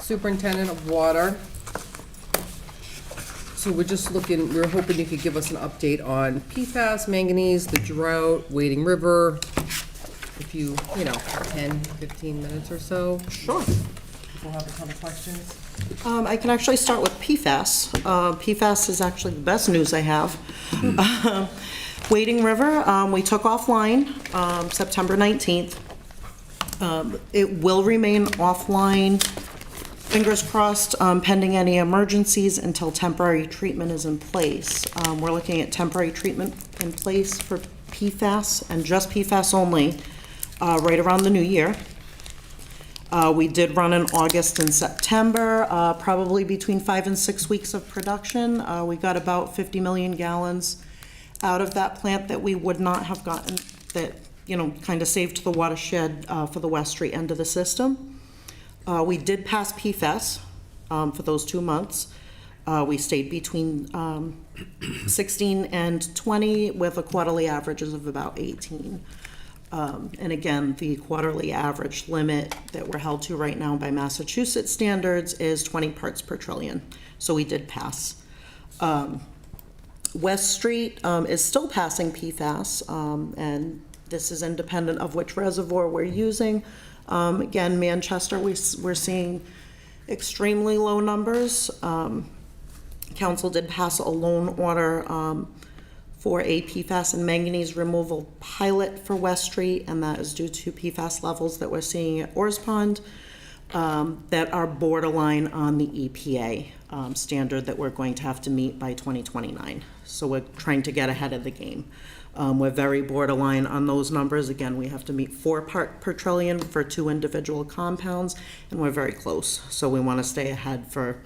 Superintendent of Water. So we're hoping you could give us an update on PFAS, manganese, the drought, Wading River. If you 10, 15 minutes or so. Sure. People have a ton of questions. I can actually start with PFAS. PFAS is actually the best news I have. Wading River, we took offline September 19th. It will remain offline, fingers crossed, pending any emergencies until temporary treatment is in place. We're looking at temporary treatment in place for PFAS and just PFAS only right around the new year. We did run in August and September, probably between 5 and 6 weeks of production. We got about 50 million gallons out of that plant that we would not have gotten, that, kind of saved the watershed for the West Street end of the system. We did pass PFAS for those 2 months. We stayed between 16 and 20 with a quarterly averages of about 18. And again, the quarterly average limit that we're held to right now by Massachusetts standards is 20 parts per trillion. So we did pass. West Street is still passing PFAS, and this is independent of which reservoir we're using. Again, Manchester, we're seeing extremely low numbers. Council did pass a loan order for a PFAS and manganese removal pilot for West Street, and that is due to PFAS levels that we're seeing at Orrs Pond that are borderline on the EPA standard that we're going to have to meet by 2029. So we're trying to get ahead of the game. We're very borderline on those numbers. Again, we have to meet 4 part per trillion for 2 individual compounds, and we're very close. So we want to stay ahead for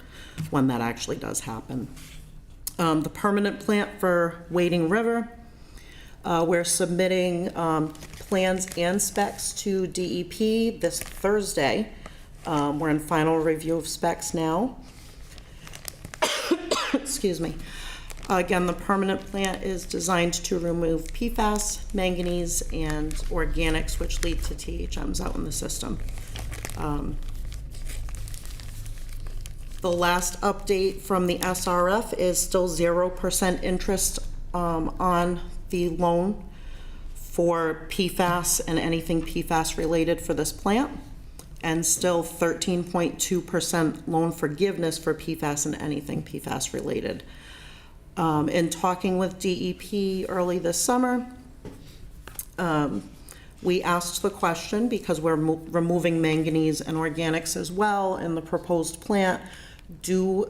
when that actually does happen. The permanent plant for Wading River, we're submitting plans and specs to DEP this Thursday. We're in final review of specs now. Excuse me. Again, the permanent plant is designed to remove PFAS, manganese, and organics, which lead to THMs out in the system. The last update from the SRF is still 0% interest on the loan for PFAS and anything PFAS related for this plant, and still 13.2% loan forgiveness for PFAS and anything PFAS related. In talking with DEP early this summer, we asked the question, because we're removing manganese and organics as well in the proposed plant, do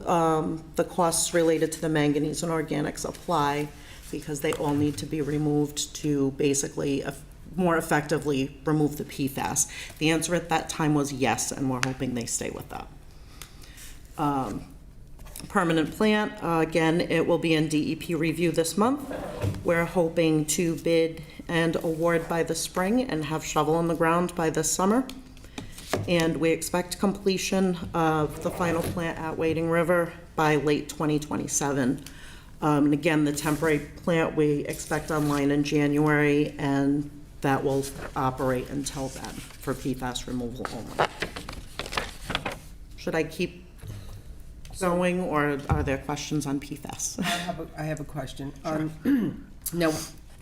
the costs related to the manganese and organics apply, because they all need to be removed to basically more effectively remove the PFAS? The answer at that time was yes, and we're hoping they stay with that. Permanent plant, again, it will be in DEP review this month. We're hoping to bid and award by the spring and have shovel in the ground by this summer. And we expect completion of the final plant at Wading River by late 2027. And again, the temporary plant we expect online in January, and that will operate until then for PFAS removal only. Should I keep going, or are there questions on PFAS? I have a question. Sure. Now,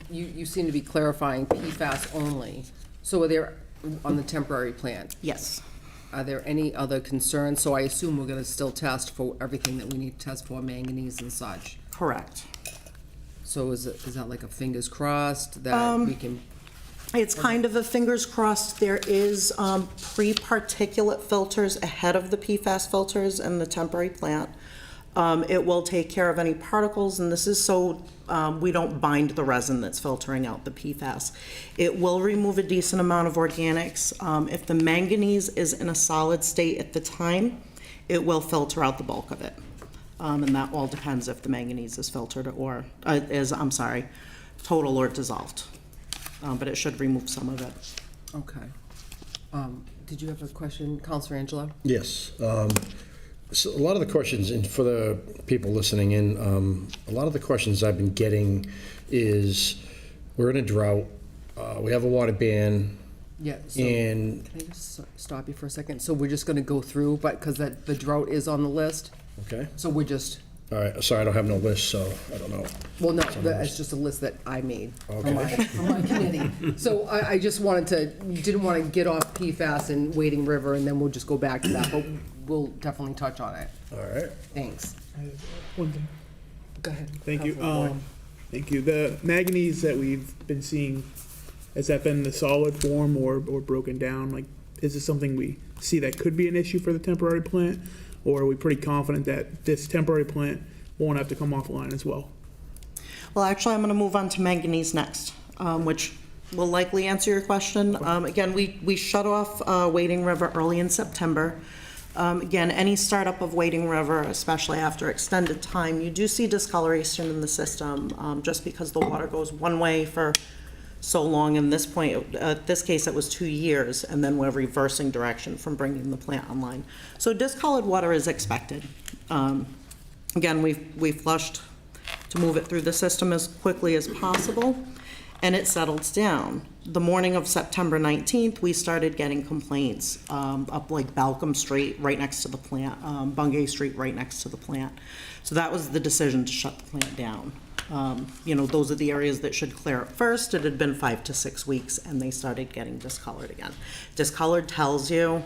you seem to be clarifying PFAS only. So are there, on the temporary plant? Yes. Are there any other concerns? So I assume we're going to still test for everything that we need to test for, manganese and such. Correct. So is that like a fingers crossed that we can? It's kind of a fingers crossed. There is pre-particulate filters ahead of the PFAS filters in the temporary plant. It will take care of any particles, and this is so we don't bind the resin that's filtering out the PFAS. It will remove a decent amount of organics. If the manganese is in a solid state at the time, it will filter out the bulk of it. And that all depends if the manganese is filtered or total or dissolved. But it should remove some of it. Okay. Did you have a question, Councilor Angelo? Yes. So a lot of the questions, and for the people listening in, a lot of the questions I've been getting is, we're in a drought, we have a water ban, Yeah, so, And, can I just stop you for a second? So we're just gonna go through, but, because the drought is on the list, okay, so we're just, all right, sorry, I don't have no list, so I don't know. well, no, it's just a list that I made for my, Okay. for my committee. So I just wanted to, didn't want to get off PFAS and Wading River, and then we'll just go back to that, but we'll definitely touch on it. All right. Thanks. One thing. Go ahead. Thank you. Councilman Ward. Thank you. The manganese that we've been seeing, has that been the solid form or broken down? Like, is this something we see that could be an issue for the temporary plant? Or are we pretty confident that this temporary plant won't have to come offline as well? Well, actually, I'm going to move on to manganese next, which will likely answer your question. Again, we shut off Wading River early in September. Again, any startup of Wading River, especially after extended time, you do see discoloration in the system, just because the water goes one way for so long. In this point, this case, it was 2 years, and then we're reversing direction from bringing the plant online. So discolored water is expected. Again, we flushed to move it through the system as quickly as possible, and it settles down. The morning of September 19th, we started getting complaints up like Balcom Street, right next to the plant, Bungay Street, right next to the plant. So that was the decision to shut the plant down. You know, those are the areas that should clear up first. It had been 5 to 6 weeks, and they started getting discolored again. Discolored tells you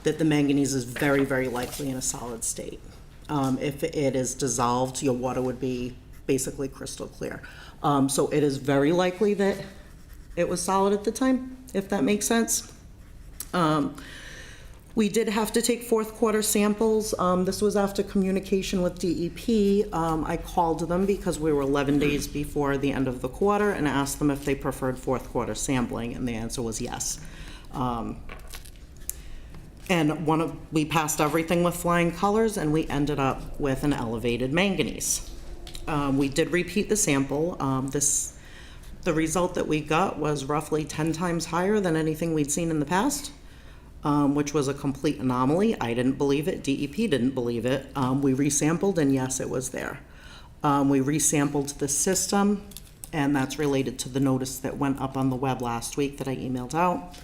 that the manganese is very, very likely in a solid state. If it is dissolved, your water would be basically crystal clear. So it is very likely that it was solid at the time, if that makes sense. We did have to take fourth quarter samples. This was after communication with DEP. I called them because we were 11 days before the end of the quarter and asked them if they preferred fourth quarter sampling, and the answer was yes. And we passed everything with flying colors, and we ended up with an elevated manganese. We did repeat the sample. The result that we got was roughly 10 times higher than anything we'd seen in the past, which was a complete anomaly. I didn't believe it. DEP didn't believe it. We resampled, and yes, it was there. We resampled the system, and that's related to the notice that went up on the web last week that I emailed out.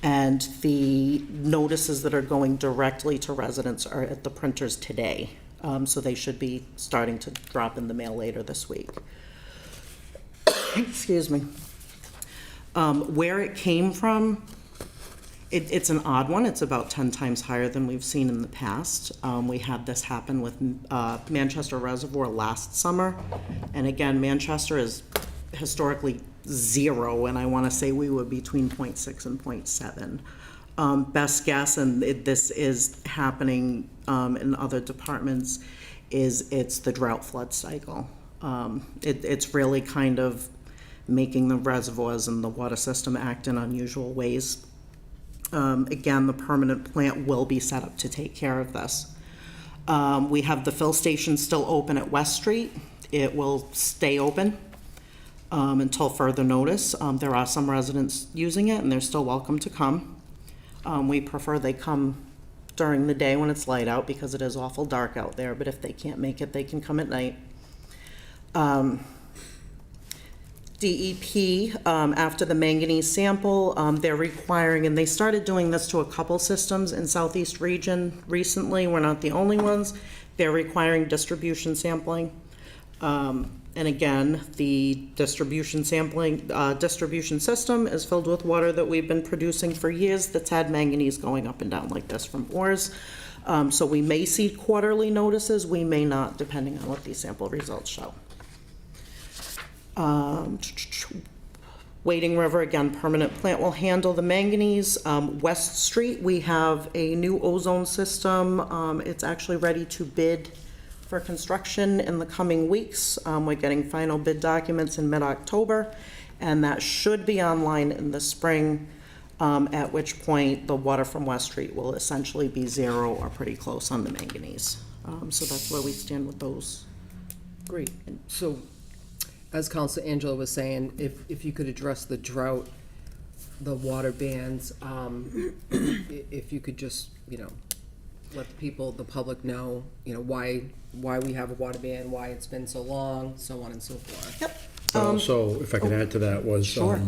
And the notices that are going directly to residents are at the printers today. So they should be starting to drop in the mail later this week. Excuse me. Where it came from, it's an odd one. It's about 10 times higher than we've seen in the past. We had this happen with Manchester Reservoir last summer. And again, Manchester is historically 0, and I want to say we were between 0.6 and 0.7. Best guess, and this is happening in other departments, is it's the drought flood cycle. It's really kind of making the reservoirs and the water system act in unusual ways. Again, the permanent plant will be set up to take care of this. We have the fill station still open at West Street. It will stay open until further notice. There are some residents using it, and they're still welcome to come. We prefer they come during the day when it's light out, because it is awful dark out there, but if they can't make it, they can come at night. DEP, after the manganese sample, they're requiring, and they started doing this to a couple systems in Southeast region recently, we're not the only ones, they're requiring distribution sampling. And again, the distribution system is filled with water that we've been producing for years that's had manganese going up and down like this from ores. So we may see quarterly notices, we may not, depending on what these sample results show. Wading River, again, permanent plant will handle the manganese. West Street, we have a new ozone system. It's actually ready to bid for construction in the coming weeks. We're getting final bid documents in mid-October, and that should be online in the spring, at which point the water from West Street will essentially be 0 or pretty close on the manganese. So that's where we stand with those. Great. So, as Council Angela was saying, if you could address the drought, the water bans, if you could just, let the people, the public know, why we have a water ban, why it's been so long, so on and so forth. Yep. Also, if I could add to that, was Sure.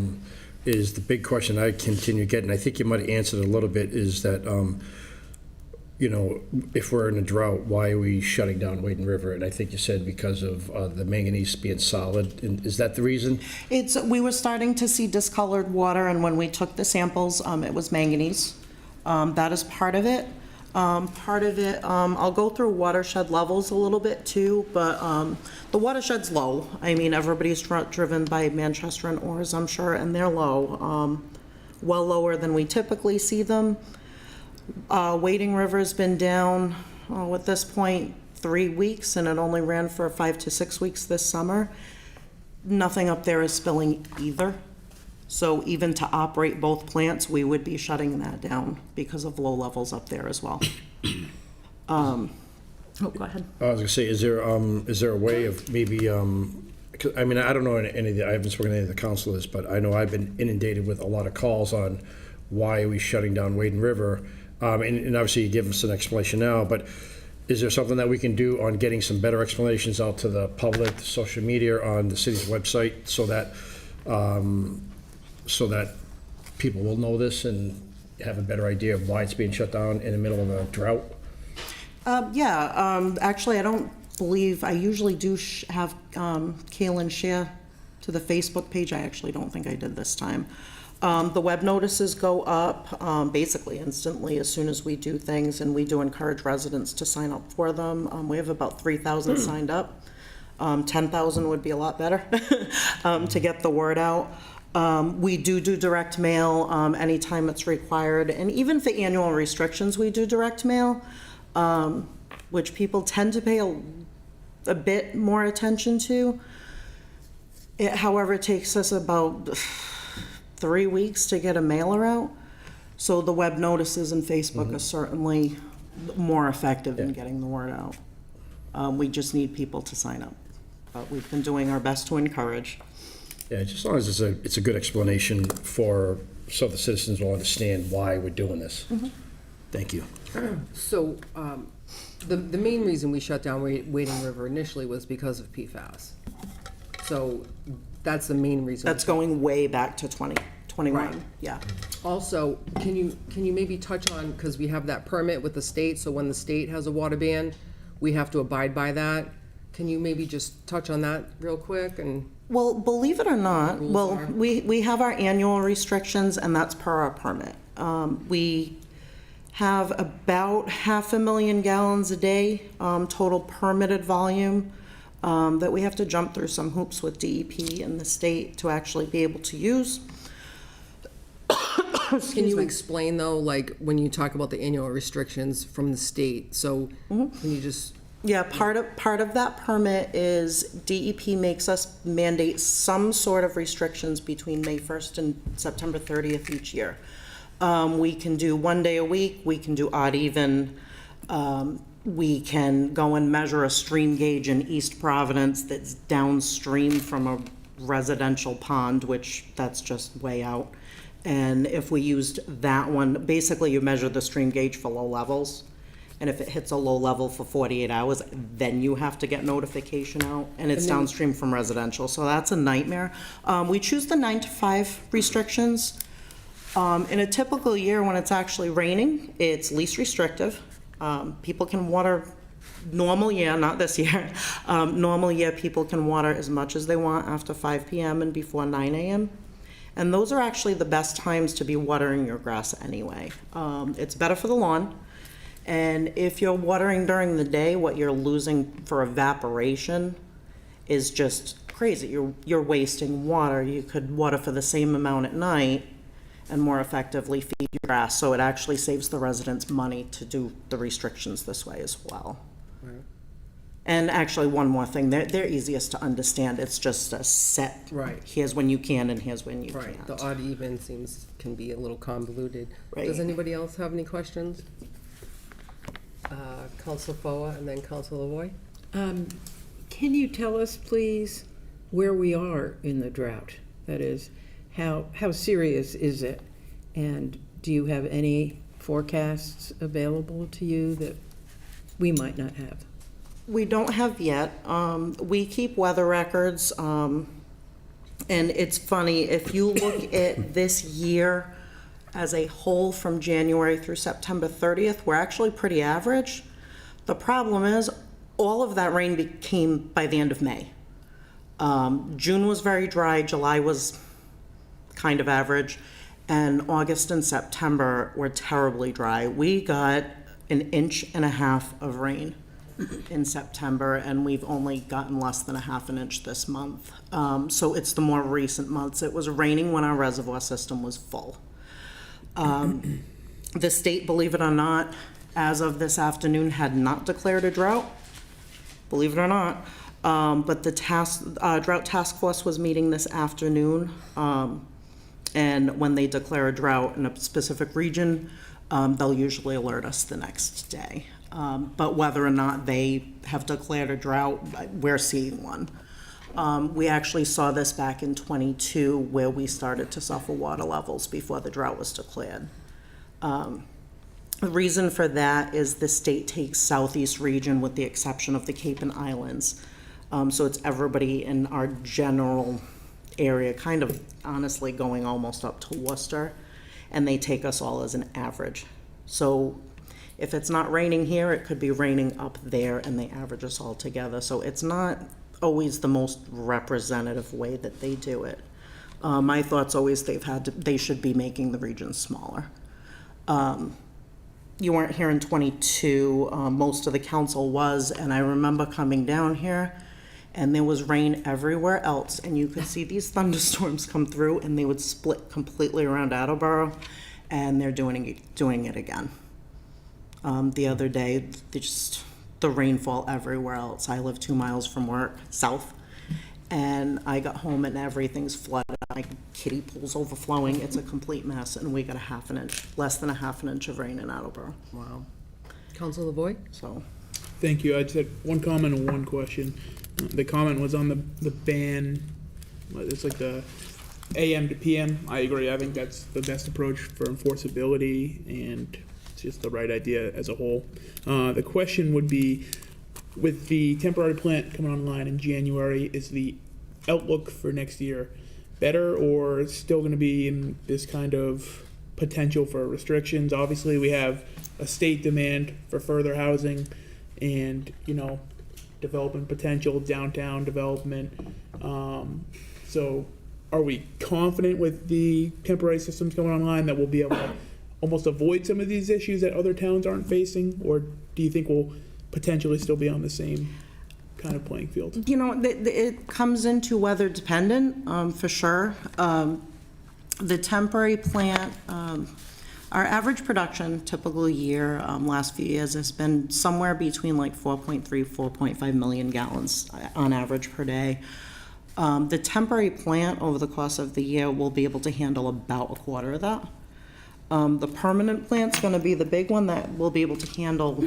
is the big question I continue getting, I think you might have answered it a little bit, is that, you know, if we're in a drought, why are we shutting down Wading River? And I think you said because of the manganese being solid. And is that the reason? We were starting to see discolored water, and when we took the samples, it was manganese. That is part of it. I'll go through watershed levels a little bit too, but the watershed's low. I mean, everybody's driven by Manchester and Oars, I'm sure, and they're low, well lower than we typically see them. Wading River's been down, at this point, 3 weeks, and it only ran for 5 to 6 weeks this summer. Nothing up there is spilling either. So even to operate both plants, we would be shutting that down because of low levels up there as well. Go ahead. I was gonna say, is there a way of maybe, 'cause, I mean, I don't know any of the, I haven't spoken to any of the councilors, but I know I've been inundated with a lot of calls on why are we shutting down Wading River? And obviously you give us an explanation now, but is there something that we can do on getting some better explanations out to the public, social media, on the city's website, so that people will know this and have a better idea of why it's being shut down in the middle of a drought? Actually, I don't believe, I usually do have Kaylin share to the Facebook page. I actually don't think I did this time. The web notices go up basically instantly as soon as we do things, and we do encourage residents to sign up for them. We have about 3,000 signed up. 10,000 would be a lot better to get the word out. We do direct mail anytime it's required, and even for annual restrictions, we do direct mail, which people tend to pay a bit more attention to. However, it takes us about 3 weeks to get a mailer out. So the web notices and Facebook are certainly more effective in getting the word out. We just need people to sign up. But we've been doing our best to encourage. Yeah, just as long as it's a good explanation so the citizens will understand why we're doing this. Thank you. So, the main reason we shut down Wading River initially was because of PFAS. So, that's the main reason. That's going way back to 2021, Right. yeah. Also, can you maybe touch on, because we have that permit with the state, so when the state has a water ban, we have to abide by that. Can you maybe just touch on that real quick? And Well, believe it or not, Rules well, are? we have our annual restrictions, and that's per our permit. We have about 500,000 gallons a day, total permitted volume, that we have to jump through some hoops with DEP and the state to actually be able to use. can you explain though, like when you talk about the annual restrictions from the state? So can you just? Yeah, part of that permit is DEP makes us mandate some sort of restrictions between May 1st and September 30th each year. We can do 1 day a week, we can do odd even, we can go and measure a stream gauge in East Providence that's downstream from a residential pond, which that's just way out. And if we used that one, basically you measure the stream gauge for low levels. And if it hits a low level for 48 hours, then you have to get notification out, and it's downstream from residential, so that's a nightmare. We choose the 9 to 5 restrictions. In a typical year when it's actually raining, it's least restrictive. People can water, normal year, not this year, normal year people can water as much as they want after 5 p.m. and before 9 a.m. And those are actually the best times to be watering your grass anyway. It's better for the lawn. And if you're watering during the day, what you're losing for evaporation is just crazy. You're wasting water. You could water for the same amount at night and more effectively feed your grass. So it actually saves the residents money to do the restrictions this way as well. Right. And actually, one more thing, they're easiest to understand. It's just a set. Right. Here's when you can and here's when you Right, can't. the odd even can be a little convoluted. Right. Does anybody else have any questions? Council Foa and then Council Lavoy. Can you tell us, please, where we are in the drought? That is, how serious is it? And do you have any forecasts available to you that we might not have? We don't have yet. We keep weather records. And it's funny, if you look at this year as a whole from January through September 30th, we're actually pretty average. The problem is, all of that rain came by the end of May. June was very dry, July was kind of average, and August and September were terribly dry. We got 1.5 inches of rain in September, and we've only gotten less than 1/2 inch this month. So it's the more recent months. It was raining when our reservoir system was full. The state, believe it or not, as of this afternoon, had not declared a drought, believe it or not. But the drought task force was meeting this afternoon. And when they declare a drought in a specific region, they'll usually alert us the next day. But whether or not they have declared a drought, we're seeing one. We actually saw this back in '22, where we started to suffer water levels before the drought was declared. The reason for that is the state takes southeast region with the exception of the Cape and Islands. So it's everybody in our general area, kind of honestly going almost up to Worcester, and they take us all as an average. So if it's not raining here, it could be raining up there, and they average us all together. So it's not always the most representative way that they do it. My thought's always they should be making the region smaller. You weren't here in '22, most of the council was, and I remember coming down here, and there was rain everywhere else, and you could see these thunderstorms come through, and they would split completely around Attleboro, and they're doing it again. The other day, the rainfall everywhere else. I live 2 miles from work, south, and I got home and everything's flooded. My kiddie pool's overflowing. It's a complete mess, and we got less than 1/2 inch of rain in Attleboro. Wow. Council LaVoy? So, Thank you. I just had one comment and one question. The comment was on the ban. It's like the AM to PM. I agree. I think that's the best approach for enforceability, and it's just the right idea as a whole. The question would be, with the temporary plant coming online in January, is the outlook for next year better, or still going to be in this kind of potential for restrictions? Obviously, we have a state demand for further housing and, development potential, downtown development. So are we confident with the temporary systems coming online that we'll be able to almost avoid some of these issues that other towns aren't facing? Or do you think we'll potentially still be on the same kind of playing field? it comes into weather dependent, for sure. The temporary plant, our average production typical year, last few years has been somewhere between like 4.3, 4.5 million gallons on average per day. The temporary plant over the course of the year will be able to handle about 1/4 of that. The permanent plant's gonna be the big one that will be able to handle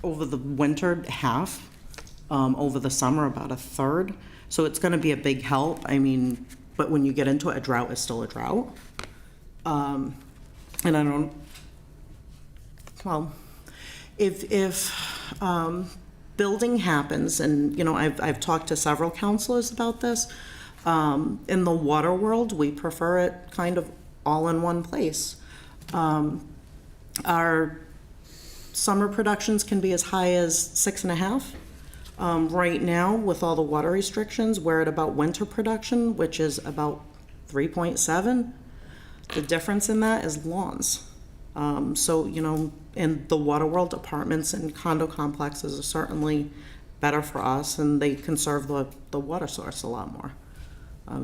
over the winter half, over the summer about 1/3. So it's gonna be a big help. I mean, but when you get into it, a drought is still a drought. And I don't, well, if building happens, and, I've talked to several counselors about this, in the water world, we prefer it kind of all in one place. Our summer productions can be as high as 6.5. Right now, with all the water restrictions, we're at about winter production, which is about 3.7. The difference in that is lawns. So, in the water world, apartments and condo complexes are certainly better for us, and they conserve the water source a lot more,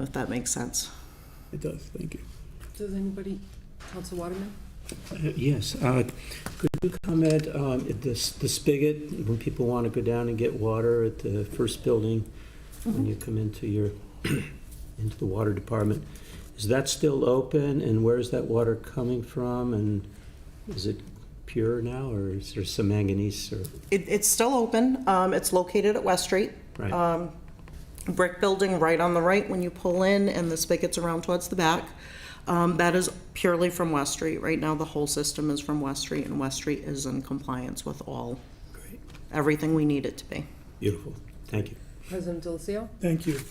if that makes sense. It does. Thank you. Does anybody, Council Waterman? Yes. Could you comment on the spigot, when people want to go down and get water at the first building, when you come into into the water department? Is that still open, and where is that water coming from, and is it pure now, or is there some manganese? Or? It's still open. It's located at West Street. Right. Brick building right on the right when you pull in, and the spigot's around towards the back. That is purely from West Street. Right now, the whole system is from West Street, and West Street is in compliance with everything we need it to be. Beautiful. Thank you. President Delacio? Thank you.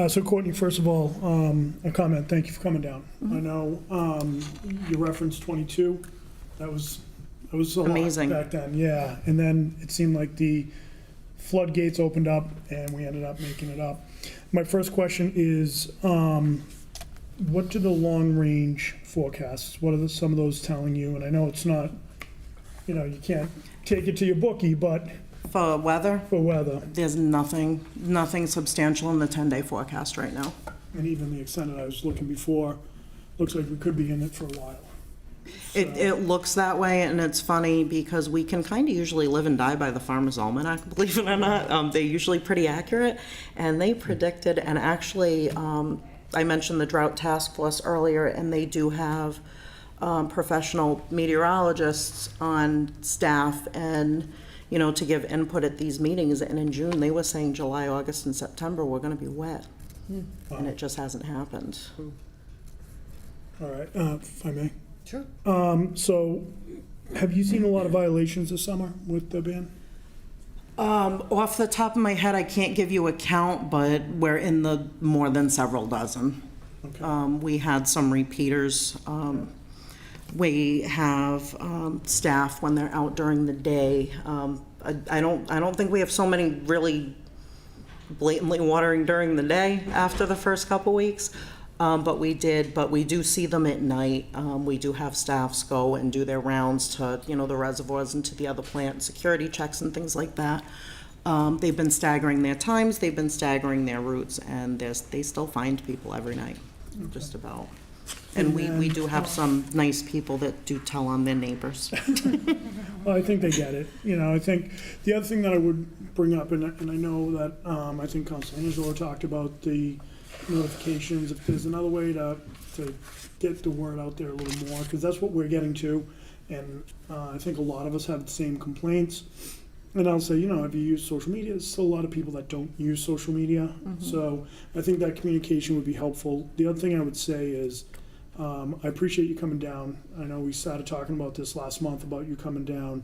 So Courtney, first of all, a comment, thank you for coming down. I know you referenced 22, that was a lot Amazing. back then, yeah. And then it seemed like the floodgates opened up and we ended up making it up. My first question is, what do the long-range forecasts, what are some of those telling you? And I know it's not, you can't take it to your bookie, but For weather, for weather, there's nothing substantial in the 10-day forecast right now. and even the extended, I was looking before, looks like we could be in it for a while. It looks that way, and it's funny because we can kind of usually live and die by the Farmer's Almanac, believe it or not. They're usually pretty accurate, and they predicted, and actually, I mentioned the Drought Task Force earlier, and they do have professional meteorologists on staff and, to give input at these meetings. And in June, they were saying July, August, and September were going to be wet, and it just hasn't happened. All right, if I may. Sure. So, have you seen a lot of violations this summer with the ban? Off the top of my head, I can't give you a count, but we're in the more than several dozen. Okay. We had some repeaters. We have staff when they're out during the day. I don't think we have so many really blatantly watering during the day after the first couple weeks. But we do see them at night. We do have staffs go and do their rounds to, the reservoirs and to the other plant, security checks and things like that. They've been staggering their times, they've been staggering their routes, and they still find people every night, just about. And we do have some nice people that do tell on their neighbors. Well, I think they get it. I think the other thing that I would bring up, and I know that, I think Councilor Angelo talked about the notifications, if there's another way to get the word out there a little more, because that's what we're getting to, and I think a lot of us have the same complaints. And I'll say, if you use social media, there's still a lot of people that don't use social media, so I think that communication would be helpful. The other thing I would say is, I appreciate you coming down. I know we started talking about this last month, about you coming down.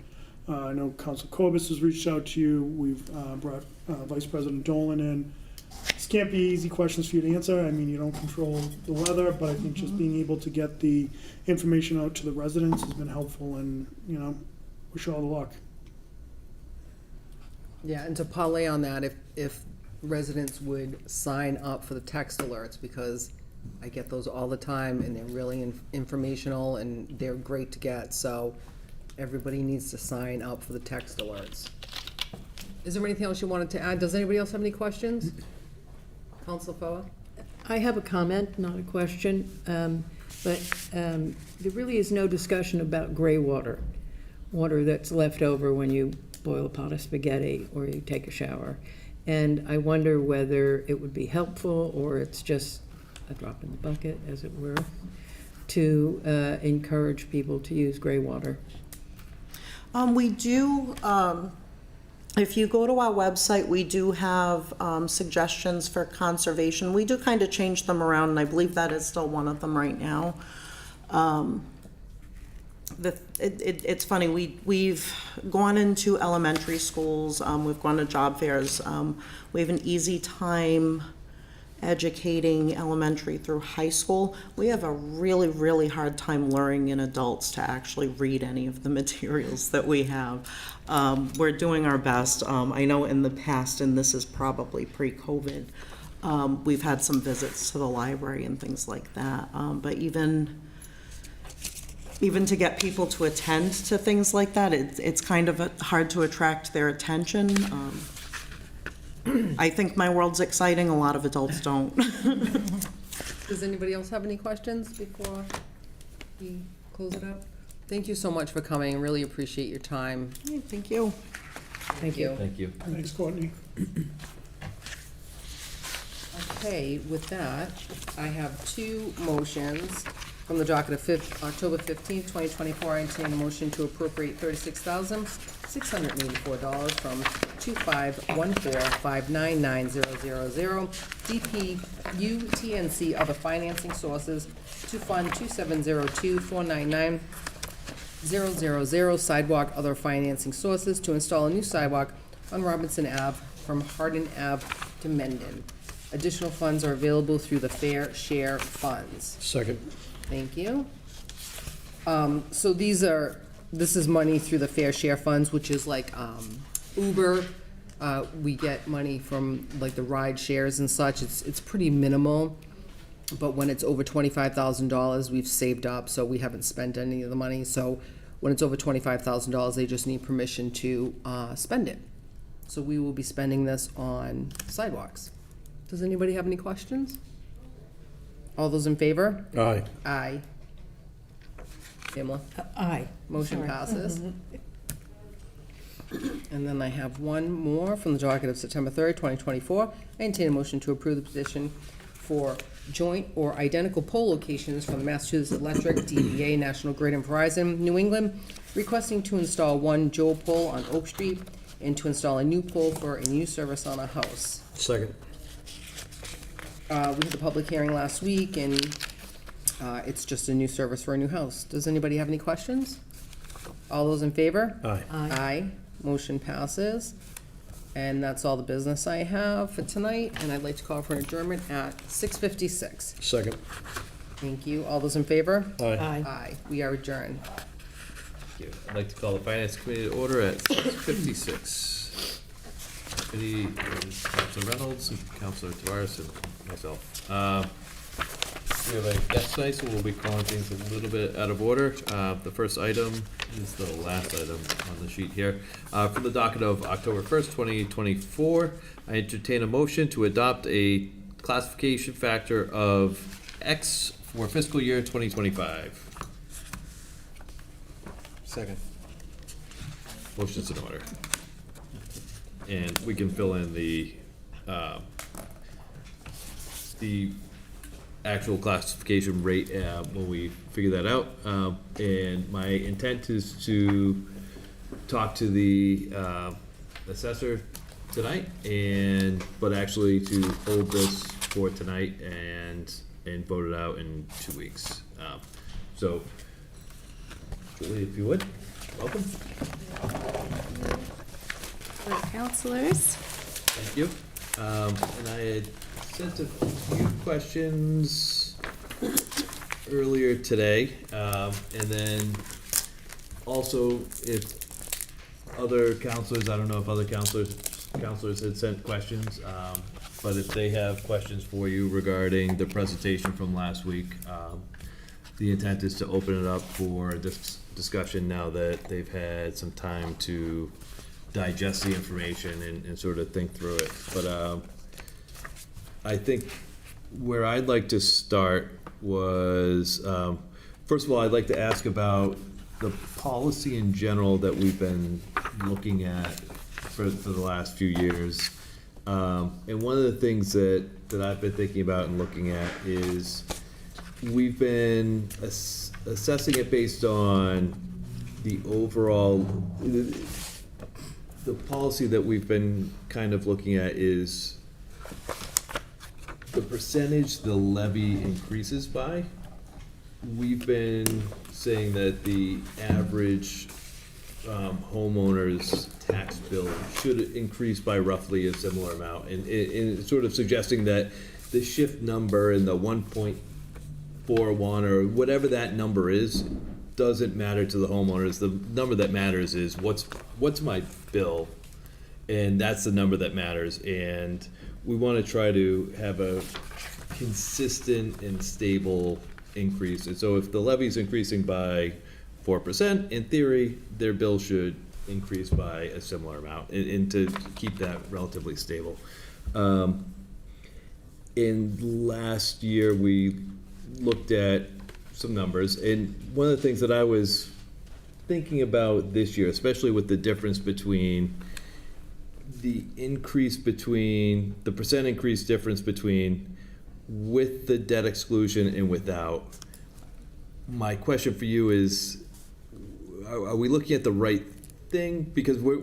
I know Council Corbis has reached out to you. We've brought Vice President Dolan in. This can't be easy questions for you to answer. I mean, you don't control the weather, but I think just being able to get the information out to the residents has been helpful, and, wish you all the luck. Yeah, and to parlay on that, if residents would sign up for the text alerts, because I get those all the time, and they're really informational, and they're great to get, so everybody needs to sign up for the text alerts. Is there anything else you wanted to add? Does anybody else have any questions? Councilor Foa? I have a comment, not a question, but there really is no discussion about gray water that's left over when you boil a pot of spaghetti or you take a shower. And I wonder whether it would be helpful, or it's just a drop in the bucket, as it were, to encourage people to use gray water. We do, if you go to our website, we do have suggestions for conservation. We do kind of change them around, and I believe that is still one of them right now. It's funny, we've gone into elementary schools, we've gone to job fairs. We have an easy time educating elementary through high school. We have a really, really hard time luring in adults to actually read any of the materials that we have. We're doing our best. I know in the past, and this is probably pre-COVID, we've had some visits to the library and things like that. But even to get people to attend to things like that, it's kind of hard to attract their attention. I think my world's exciting, a lot of adults don't. Does anybody else have any questions before we close it up? Thank you so much for coming. I really appreciate your time. Thank you. Thank you. Thank you. Thanks, Courtney. Okay, with that, I have two motions from the docket of October 15th, 2024. I entertain a motion to appropriate $36,684 from 2514599000 DPU TNC other financing sources to fund 2702499000 sidewalk other financing sources to install a new sidewalk on Robinson Ave from Hardin Ave to Mendon. Additional funds are available through the Fair Share Funds. Second. Thank you. So this is money through the Fair Share Funds, which is like Uber. We get money from like the ride shares and such. It's pretty minimal. But when it's over $25,000, we've saved up, so we haven't spent any of the money. So when it's over $25,000, they just need permission to spend it. So we will be spending this on sidewalks. Does anybody have any questions? All those in favor? Aye. Aye. Pamela? Aye. Motion Sorry. passes. And then I have one more from the docket of September 3rd, 2024. I entertain a motion to approve the petition for joint or identical pole locations from the Massachusetts Electric, DBA, National Grid, and Verizon, New England, requesting to install one Joe pole on Oak Street and to install a new pole for a new service on a house. Second. We had the public hearing last week, and it's just a new service for a new house. Does anybody have any questions? All those in favor? Aye. Aye. Motion passes. And that's all the business I have for tonight, and I'd like to call for an adjournment at 6:56. Second. Thank you. All those in favor? Aye. Aye. Aye. We are adjourned. Thank you. I'd like to call the Finance Committee to order at 6:56. Committee is Councilor Reynolds, and Councilor Tavares, and myself. We have a guest tonight, so we'll be calling things a little bit out of order. The first item is the last item on the sheet here. For the docket of October 1st, 2024, I entertain a motion to adopt a classification factor of X for fiscal year 2025. Second. Motion's in order. And we can fill in the actual classification rate when we figure that out. And my intent is to talk to the assessor tonight, but actually to hold this for tonight and vote it out in 2 weeks. So, Julie, if you would, welcome. Councilors. Thank you. And I had sent a few questions earlier today, and then also if other counselors, I don't know if other counselors had sent questions, but if they have questions for you regarding the presentation from last week, the intent is to open it up for a discussion now that they've had some time to digest the information and sort of think through it. But I think where I'd like to start was, first of all, I'd like to ask about the policy in general that we've been looking at for the last few years. And one of the things that I've been thinking about and looking at is we've been assessing it based on the overall, the policy that we've been kind of looking at is the percentage the levy increases by. We've been saying that the average homeowner's tax bill should increase by roughly a similar amount, and sort of suggesting that the shift number in the 1.41 or whatever that number is doesn't matter to the homeowners. The number that matters is what's my bill, and that's the number that matters. And we want to try to have a consistent and stable increase. And so if the levy's increasing by 4%, in theory, their bill should increase by a similar amount, and to keep that relatively stable. In last year, we looked at some numbers, and one of the things that I was thinking about this year, especially with the difference between the percent increase difference between with the debt exclusion and without. My question for you is, are we looking at the right thing? Because we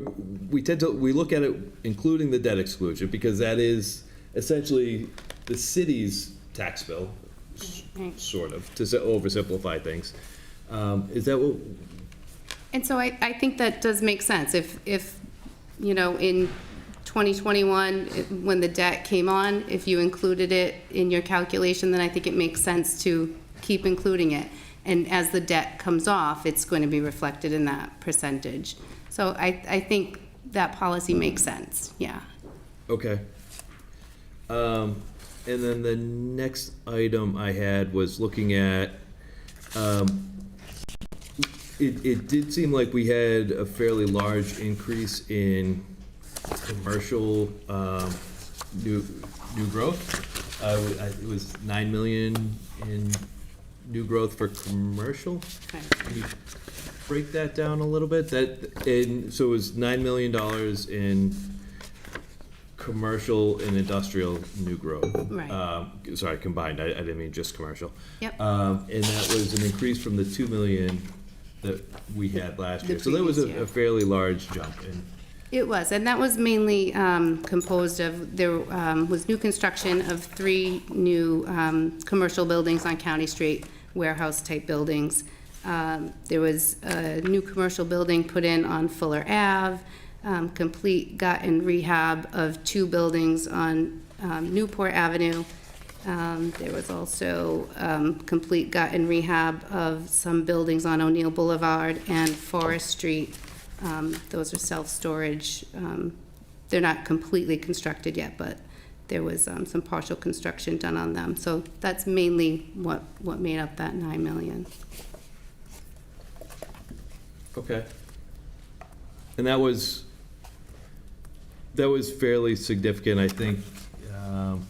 look at it including the debt exclusion, because that is essentially the city's tax bill, sort of, to oversimplify things. Is that what? And so I think that does make sense. If you know, in 2021, when the debt came on, if you included it in your calculation, then I think it makes sense to keep including it. And as the debt comes off, it's going to be reflected in that percentage. So I think that policy makes sense, yeah. Okay. And then the next item I had was looking at, it did seem like we had a fairly large increase in commercial new growth. It was 9 million in new growth for commercial. Okay. Can you break that down a little bit? So it was $9 million in commercial and industrial new growth. Right. Sorry, combined. I didn't mean just commercial. Yep. And that was an increase from the 2 million that we had last The year. So that was previous year. a fairly large jump. And It was, and that was mainly composed of, there was new construction of 3 new commercial buildings on County Street, warehouse-type buildings. There was a new commercial building put in on Fuller Ave, complete gut and rehab of 2 buildings on Newport Avenue. There was also complete gut and rehab of some buildings on O'Neill Boulevard and Forest Street. Those are self-storage. They're not completely constructed yet, but there was some partial construction done on them. So that's mainly what made up that 9 million. okay. And that was fairly significant. I think,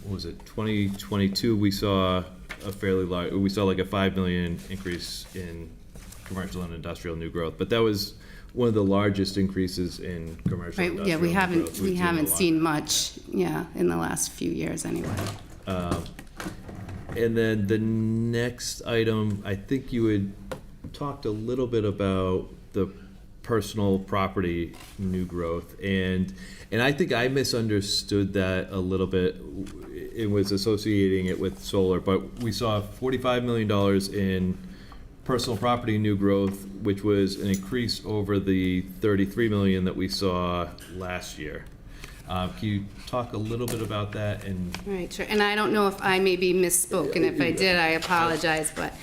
what was it, 2022, we saw a fairly large, we saw like a 5 million increase in commercial and industrial new growth, but that was one of the largest increases in commercial Right, industrial yeah, we new haven't, growth we we've seen in a haven't long seen time. much, yeah, in the last few years anyway. And then the next item, I think you had talked a little bit about the personal property new growth, and I think I misunderstood that a little bit. It was associating it with solar, but we saw $45 million in personal property new growth, which was an increase over the 33 million that we saw last year. Can you talk a little bit about that? And Right, sure, and I don't know if I maybe misspoke, and if I did, I apologize, but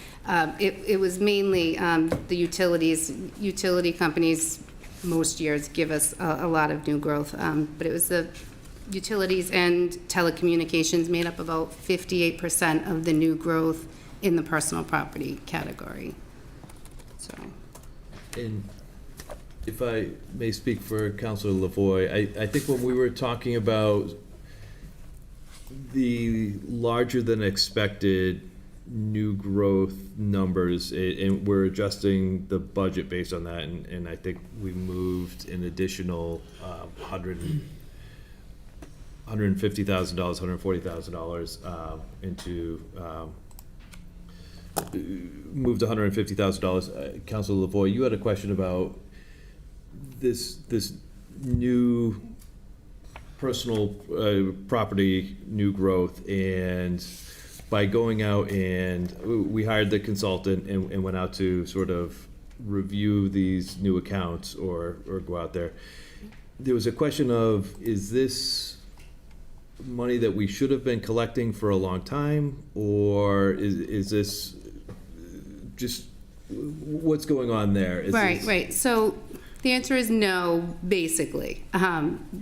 it was mainly the utility companies most years give us a lot of new growth, but it was the utilities and telecommunications made up about 58% of the new growth in the personal property category, so. And if I may speak for Councilor Lavoy, I think when we were talking about the larger than expected new growth numbers, and we're adjusting the budget based on that, and I think we moved an additional $150,000, $140,000 into moved $150,000. Councilor Lavoy, you had a question about this new personal property new growth, and by going out and we hired the consultant and went out to sort of review these new accounts or go out there. There was a question of, is this money that we should have been collecting for a long time, or is this just, what's going on there? Right. So the answer is no, basically.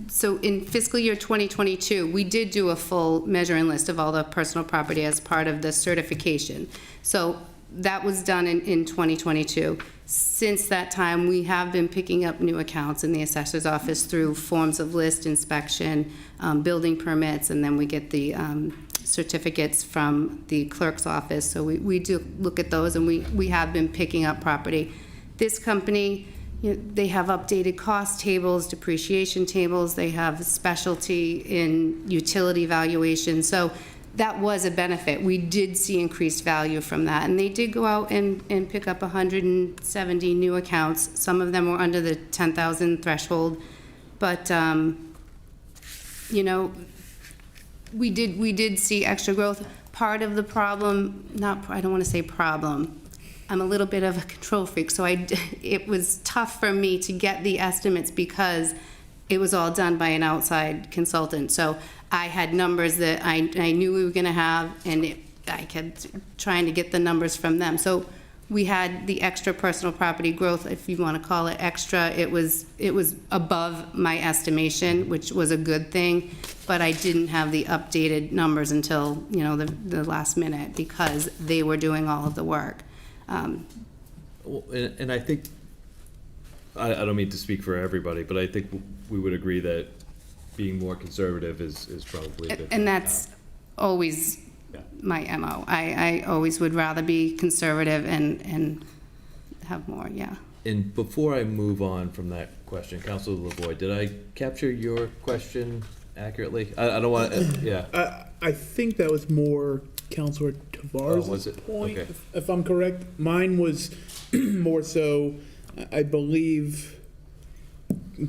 So in fiscal year 2022, we did do a full measure and list of all the personal property as part of the certification. So that was done in 2022. Since that time, we have been picking up new accounts in the assessor's office through forms of list, inspection, building permits, and then we get the certificates from the clerk's office. So we do look at those, and we have been picking up property. This company, they have updated cost tables, depreciation tables, they have specialty in utility valuation. So that was a benefit. We did see increased value from that. And they did go out and pick up 170 new accounts. Some of them were under the 10,000 threshold. But, we did see extra growth. Part of the problem, I don't want to say problem, I'm a little bit of a control freak, so it was tough for me to get the estimates because it was all done by an outside consultant. So I had numbers that I knew we were gonna have, and I kept trying to get the numbers from them. So we had the extra personal property growth, if you wanna call it extra. It was above my estimation, which was a good thing, but I didn't have the updated numbers until, you know, the last minute, because they were doing all of the work. Well, and I think, I don't mean to speak for everybody, but I think we would agree that being more conservative is probably a good thing. And that's always Yeah. my MO. I always would rather be conservative and have more, yeah. And before I move on from that question, Councilor LaVoy, did I capture your question accurately? I don't want to, yeah. I think that was more Counselor Oh, was Tavares' it? point, Okay. if I'm correct. Mine was more so, I believe,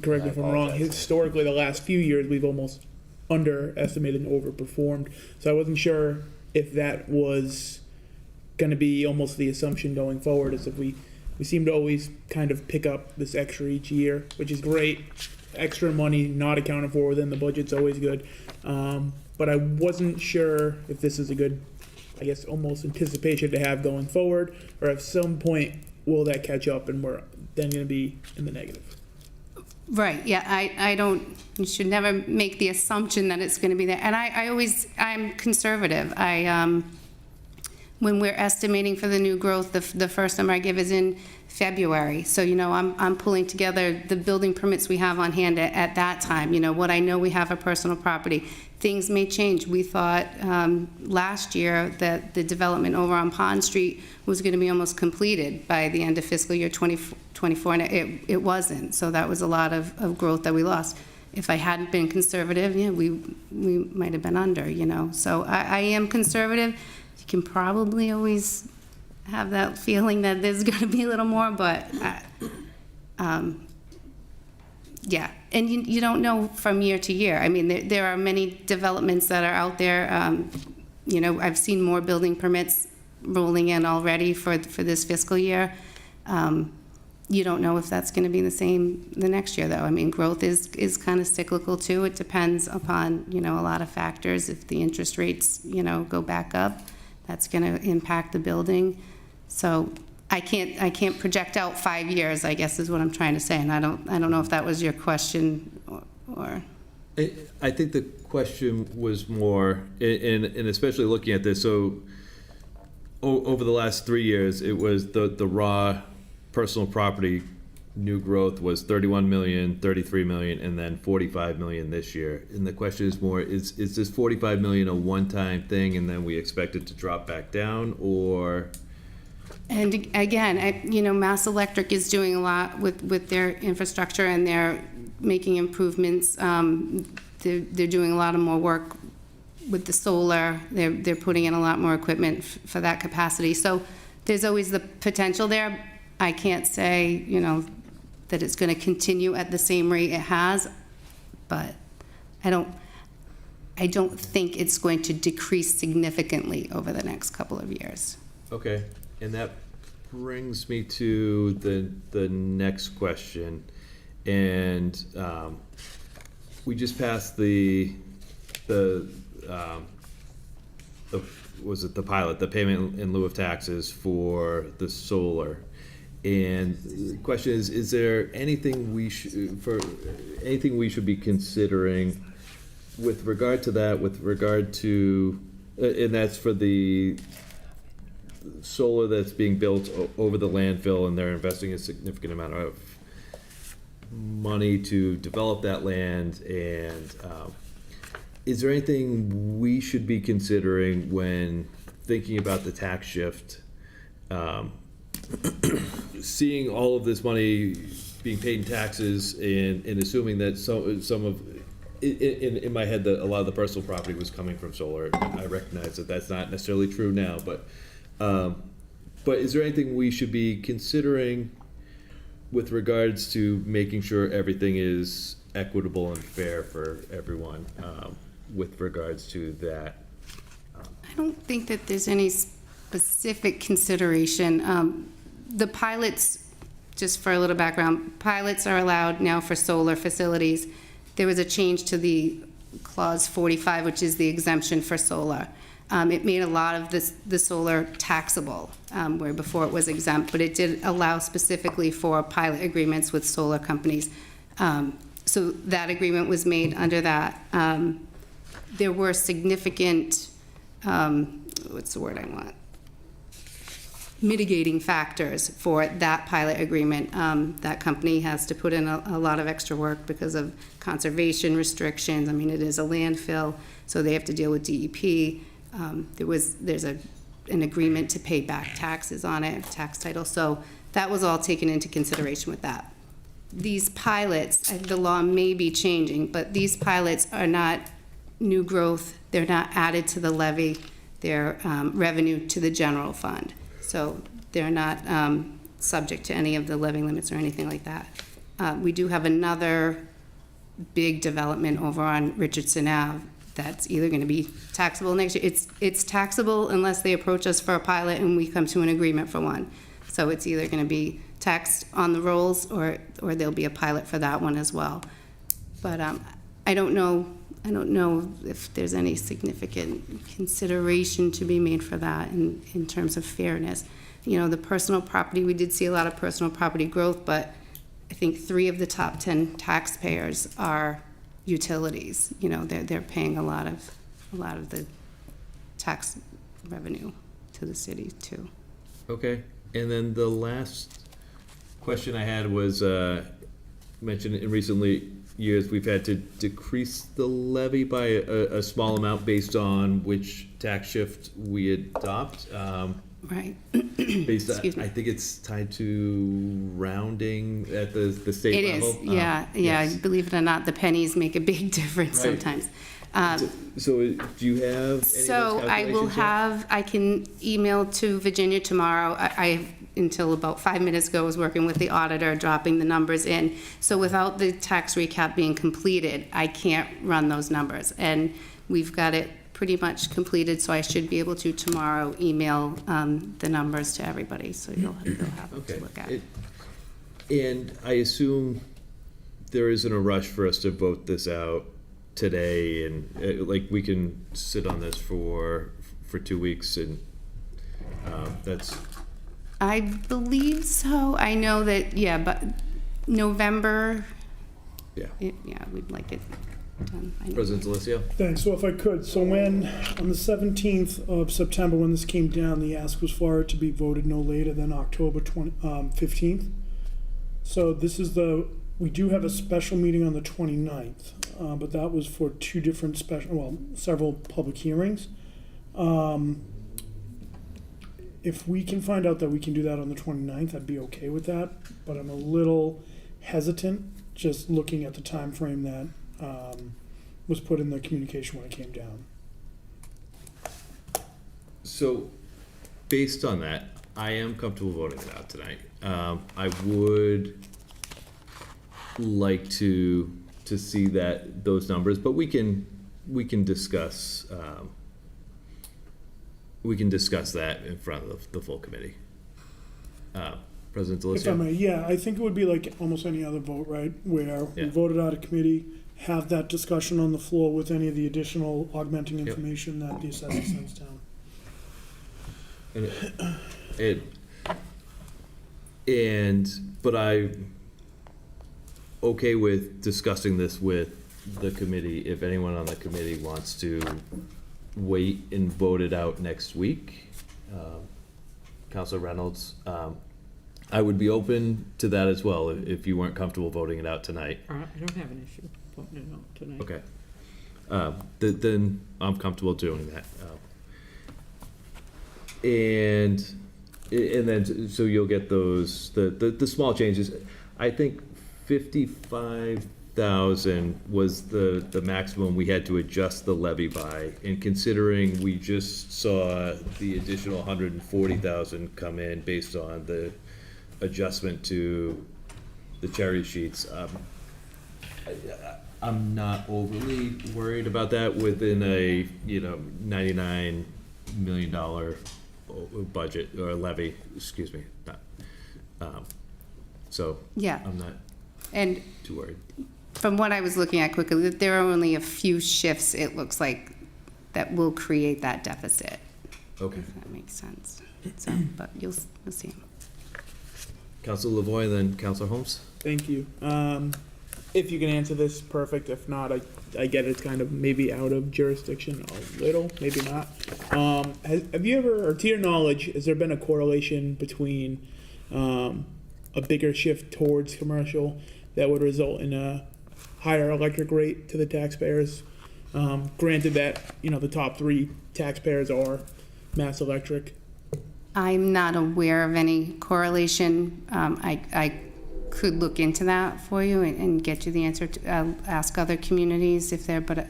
correct me if I'm wrong, historically, the last few years, we've almost underestimated and overperformed. So I wasn't sure if that was gonna be almost the assumption going forward, is if we seem to always kind of pick up this extra each year, which is great. Extra money not accounted for within the budget's always good. But I wasn't sure if this is a good, I guess, almost anticipation to have going forward, or at some point, will that catch up and we're then gonna be in the negative? Right, yeah, I don't, you should never make the assumption that it's gonna be there. And I'm conservative. When we're estimating for the new growth, the first number I give is in February. So, you know, I'm pulling together the building permits we have on hand at that time, you know, what I know we have for personal property. Things may change. We thought last year that the development over on Pond Street was gonna be almost completed by the end of fiscal year 2024, and it wasn't. So that was a lot of growth that we lost. If I hadn't been conservative, yeah, we might have been under, you know. So I am conservative. You can probably always have that feeling that there's going to be a little more, but yeah. And you don't know from year to year. I mean, there are many developments that are out there. You know, I've seen more building permits rolling in already for this fiscal year. You don't know if that's going to be the same the next year, though. I mean, growth is kind of cyclical, too. It depends upon, you know, a lot of factors. If the interest rates, you know, go back up, that's going to impact the building. So I can't project out 5 years, I guess is what I'm trying to say. And I don't know if that was your question or. I think the question was more, and especially looking at this, so over the last 3 years, it was the raw personal property new growth was 31 million, 33 million, and then 45 million this year. And the question is more, is this 45 million a one-time thing and then we expect it to drop back down, or? And again, you know, Mass Electric is doing a lot with their infrastructure, and they're making improvements. They're doing a lot of more work with the solar. They're putting in a lot more equipment for that capacity. So there's always the potential there. I can't say, you know, that it's going to continue at the same rate it has, but I don't think it's going to decrease significantly over the next couple of years. Okay, and that brings me to the next question. And we just passed the was it the pilot, the payment in lieu of taxes for the solar. And the question is there anything we should be considering with regard to that, with regard to, and that's for the solar that's being built over the landfill, and they're investing a significant amount of money to develop that land. And is there anything we should be considering when thinking about the tax shift? Seeing all of this money being paid in taxes and assuming that some of, in my head, that a lot of the personal property was coming from solar. I recognize that that's not necessarily true now, but is there anything we should be considering with regards to making sure everything is equitable and fair for everyone with regards to that? I don't think that there's any specific consideration. The pilot's just for a little background, pilots are allowed now for solar facilities. There was a change to the clause 45, which is the exemption for solar. It made a lot of the solar taxable, where before it was exempt, but it did allow specifically for pilot agreements with solar companies. So that agreement was made under that. There were significant, what's the word I want? Mitigating factors for that pilot agreement. That company has to put in a lot of extra work because of conservation restrictions. I mean, it is a landfill, so they have to deal with DEP. There's an agreement to pay back taxes on it, tax title. So that was all taken into consideration with that. These pilots, the law may be changing, but these pilots are not new growth. They're not added to the levy. They're revenue to the general fund. So they're not subject to any of the levy limits or anything like that. We do have another big development over on Richardson Ave that's either going to be taxable next year. It's taxable unless they approach us for a pilot and we come to an agreement for one. So it's either going to be taxed on the rolls or there'll be a pilot for that one as well. But I don't know if there's any significant consideration to be made for that in terms of fairness. You know, the personal property, we did see a lot of personal property growth, but I think 3 of the top 10 taxpayers are utilities. You know, they're paying a lot of the tax revenue to the city too. Okay, and then the last question I had was, mentioned in recently years, we've had to decrease the levy by a small amount based on which tax shift we adopt. Right. Based on, Excuse me. I think it's tied to rounding at the state It level. is, yeah. Yes. Believe it or not, the pennies make a big difference Right. sometimes. So do you have any of those So I will calculations yet? I can email to Virginia tomorrow. I until about 5 minutes ago, was working with the auditor, dropping the numbers in. So without the tax recap being completed, I can't run those numbers. And we've got it pretty much completed, so I should be able to tomorrow email the numbers to everybody, so you'll have Okay. to look at. And I assume there isn't a rush for us to vote this out today, and like we can sit on this for 2 weeks, and that's I believe so. I know that, yeah, but November, yeah. yeah, we'd like it done. I know. President Delicio? Thanks. So if I could, so when, on the 17th of September, when this came down, the ask was for it to be voted no later than October 15th. So this is we do have a special meeting on the 29th, but that was for 2 different several public hearings. If we can find out that we can do that on the 29th, I'd be okay with that, but I'm a little hesitant just looking at the time frame that was put in the communication when it came down. So, based on that, I am comfortable voting it out tonight. I would like to see those numbers, but we can discuss that in front of the full committee. President If I Delicio? may, yeah, I think it would be like almost any other vote, right? Where we Yeah. voted out of committee, have that discussion on the floor with any of the additional augmenting Yep. information that the assessor sends down. But I'm okay with discussing this with the committee, if anyone on the committee wants to wait and vote it out next week. Councilor Reynolds, I would be open to that as well, if you weren't comfortable voting it out tonight. I don't have an issue voting it out tonight. Okay. Then I'm comfortable doing that. And then, so you'll get those, the small changes. I think 55,000 was the maximum we had to adjust the levy by. And considering we just saw the additional 140,000 come in based on the adjustment to the cherry sheets, I'm not overly worried about that within a, $99 million budget or levy, excuse me, not, So Yeah. I'm not And too worried. from what I was looking at quickly, there are only a few shifts, it looks like, that will create that deficit, Okay. if that makes sense. So, but you'll see. Council Lavoy, then Council Holmes. Thank you. If you can answer this, perfect. If not, I get it's kind of maybe out of jurisdiction a little, maybe not. Have you ever, or to your knowledge, has there been a correlation between a bigger shift towards commercial that would result in a higher electric rate to the taxpayers? Granted that, the top 3 taxpayers are Mass Electric. I'm not aware of any correlation. I could look into that for you and get you the answer. I'll ask other communities if they're, but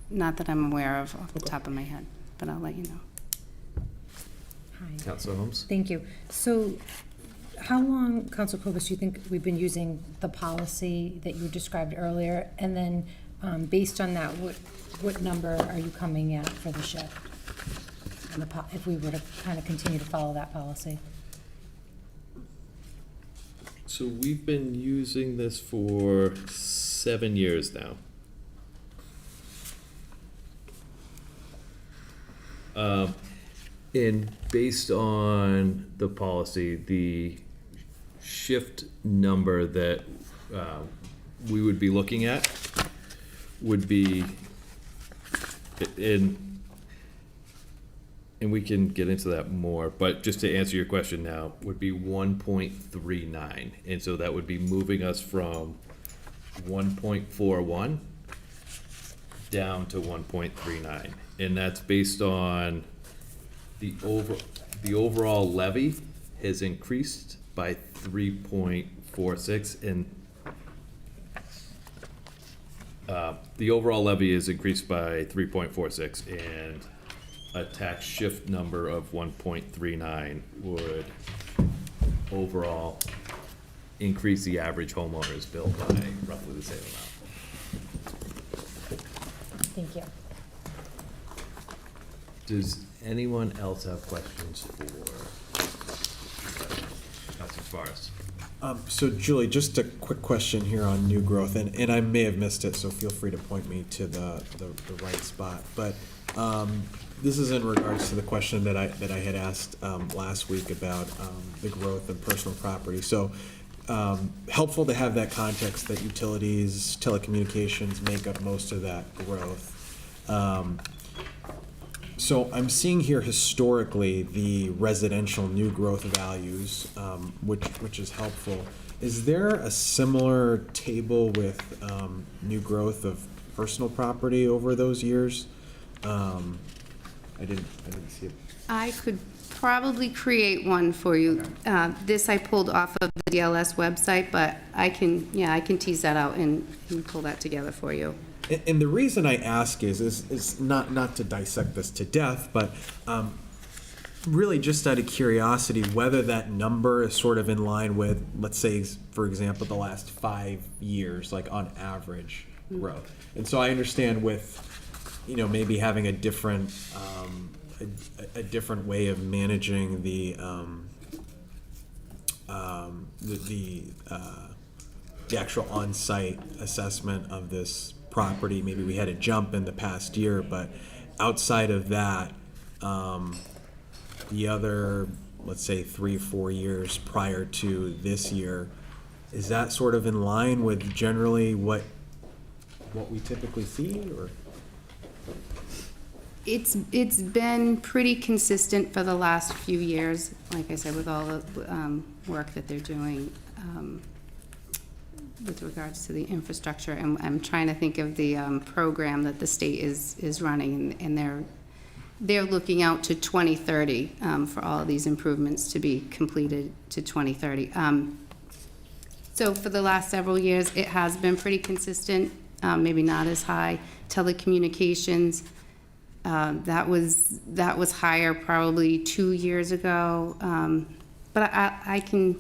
not that I'm aware of off the top of my head, but I'll let you know. Hi, Council Holmes. thank you. So how long, Council Cobus, do you think we've been using the policy that you described earlier? And then, based on that, what number are you coming at for the shift? And if we were to kind of continue to follow that policy? So we've been using this for 7 years now. And based on the policy, the shift number that we would be looking at would be and we can get into that more, but just to answer your question now, would be 1.39. And so that would be moving us from 1.41 down to 1.39. And that's based on the overall levy has increased by 3.46, and the overall levy is increased by 3.46, and a tax shift number of 1.39 would overall increase the average homeowner's bill by roughly the same amount. Thank you. Does anyone else have questions for Councilor Tavares? So Julie, just a quick question here on new growth, and I may have missed it, so feel free to point me to the right spot. But this is in regards to the question that I had asked last week about the growth of personal property. So helpful to have that context that utilities, telecommunications make up most of that growth. So I'm seeing here historically the residential new growth values, which is helpful. Is there a similar table with new growth of personal property over those years? I didn't see it. I could probably create one for you. This I pulled off of the DLS website, but I can tease that out and pull that together for you. And the reason I ask is not to dissect this to death, but really just out of curiosity, whether that number is sort of in line with, let's say, for example, the last 5 years, like on average growth. And so I understand with, maybe having a different way of managing the actual on-site assessment of this property. Maybe we had a jump in the past year, but outside of that, the other, let's say 3 or 4 years prior to this year, is that sort of in line with generally what we typically see, or? It's been pretty consistent for the last few years, like I said, with all the work that they're doing with regards to the infrastructure. And I'm trying to think of the program that the state is running, and they're looking out to 2030 for all of these improvements to be completed to 2030. So for the last several years, it has been pretty consistent, maybe not as high. Telecommunications, that was higher probably 2 years ago, but I can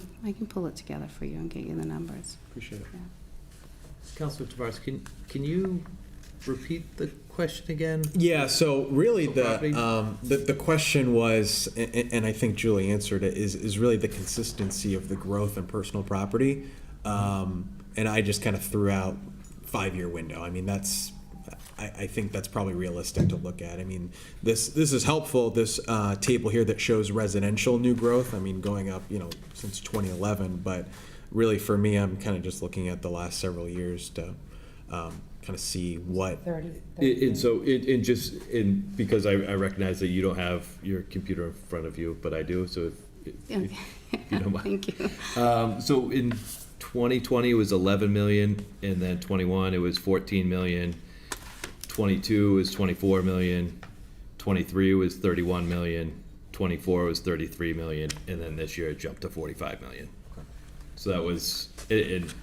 pull it together for you and get you the numbers. Appreciate it. Councilor Tavares, can you repeat the question again? Yeah, so really Property? the question was, and I think Julie answered it, is really the consistency of the growth in personal property. And I just kind of threw out 5-year window. I mean, I think that's probably realistic to look at. I mean, this is helpful, this table here that shows residential new growth, I mean, going up, since 2011, but really for me, I'm kind of just looking at the last several years to kind of see what. 30. And so, because I recognize that you don't have your computer in front of you, but I do, so if you don't mind. Thank you. So in 2020, it was 11 million, and then 21, it was 14 million. 22 was 24 million. 23 was 31 million. 24 was 33 million, and then this year it jumped to 45 million. So that was, and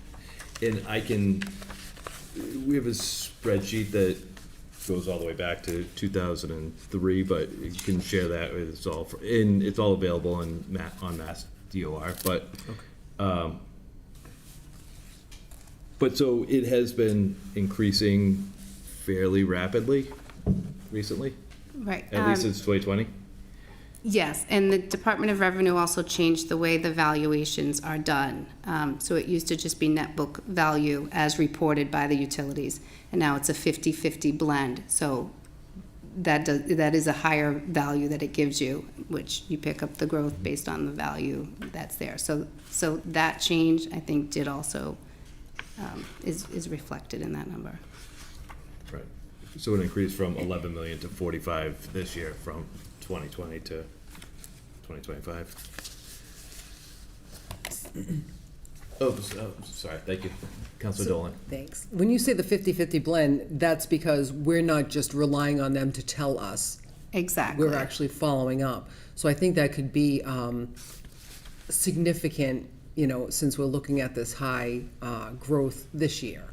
we have a spreadsheet that goes all the way back to 2003, but you can share that. It's all available on Mass DOR. But so it has been increasing fairly rapidly recently, Right. at least since 2020. Yes, and the Department of Revenue also changed the way the valuations are done. So it used to just be net book value as reported by the utilities, and now it's a 50-50 blend. So that is a higher value that it gives you, which you pick up the growth based on the value that's there. So that change, I think, did also, is reflected in that number. Right. So it increased from 11 million to 45 this year, from 2020 to 2025. Sorry, thank you. Councilor Dolan. Thanks. When you say the 50-50 blend, that's because we're not just relying on them to tell us. Exactly. We're actually following up. So I think that could be significant, since we're looking at this high growth this year.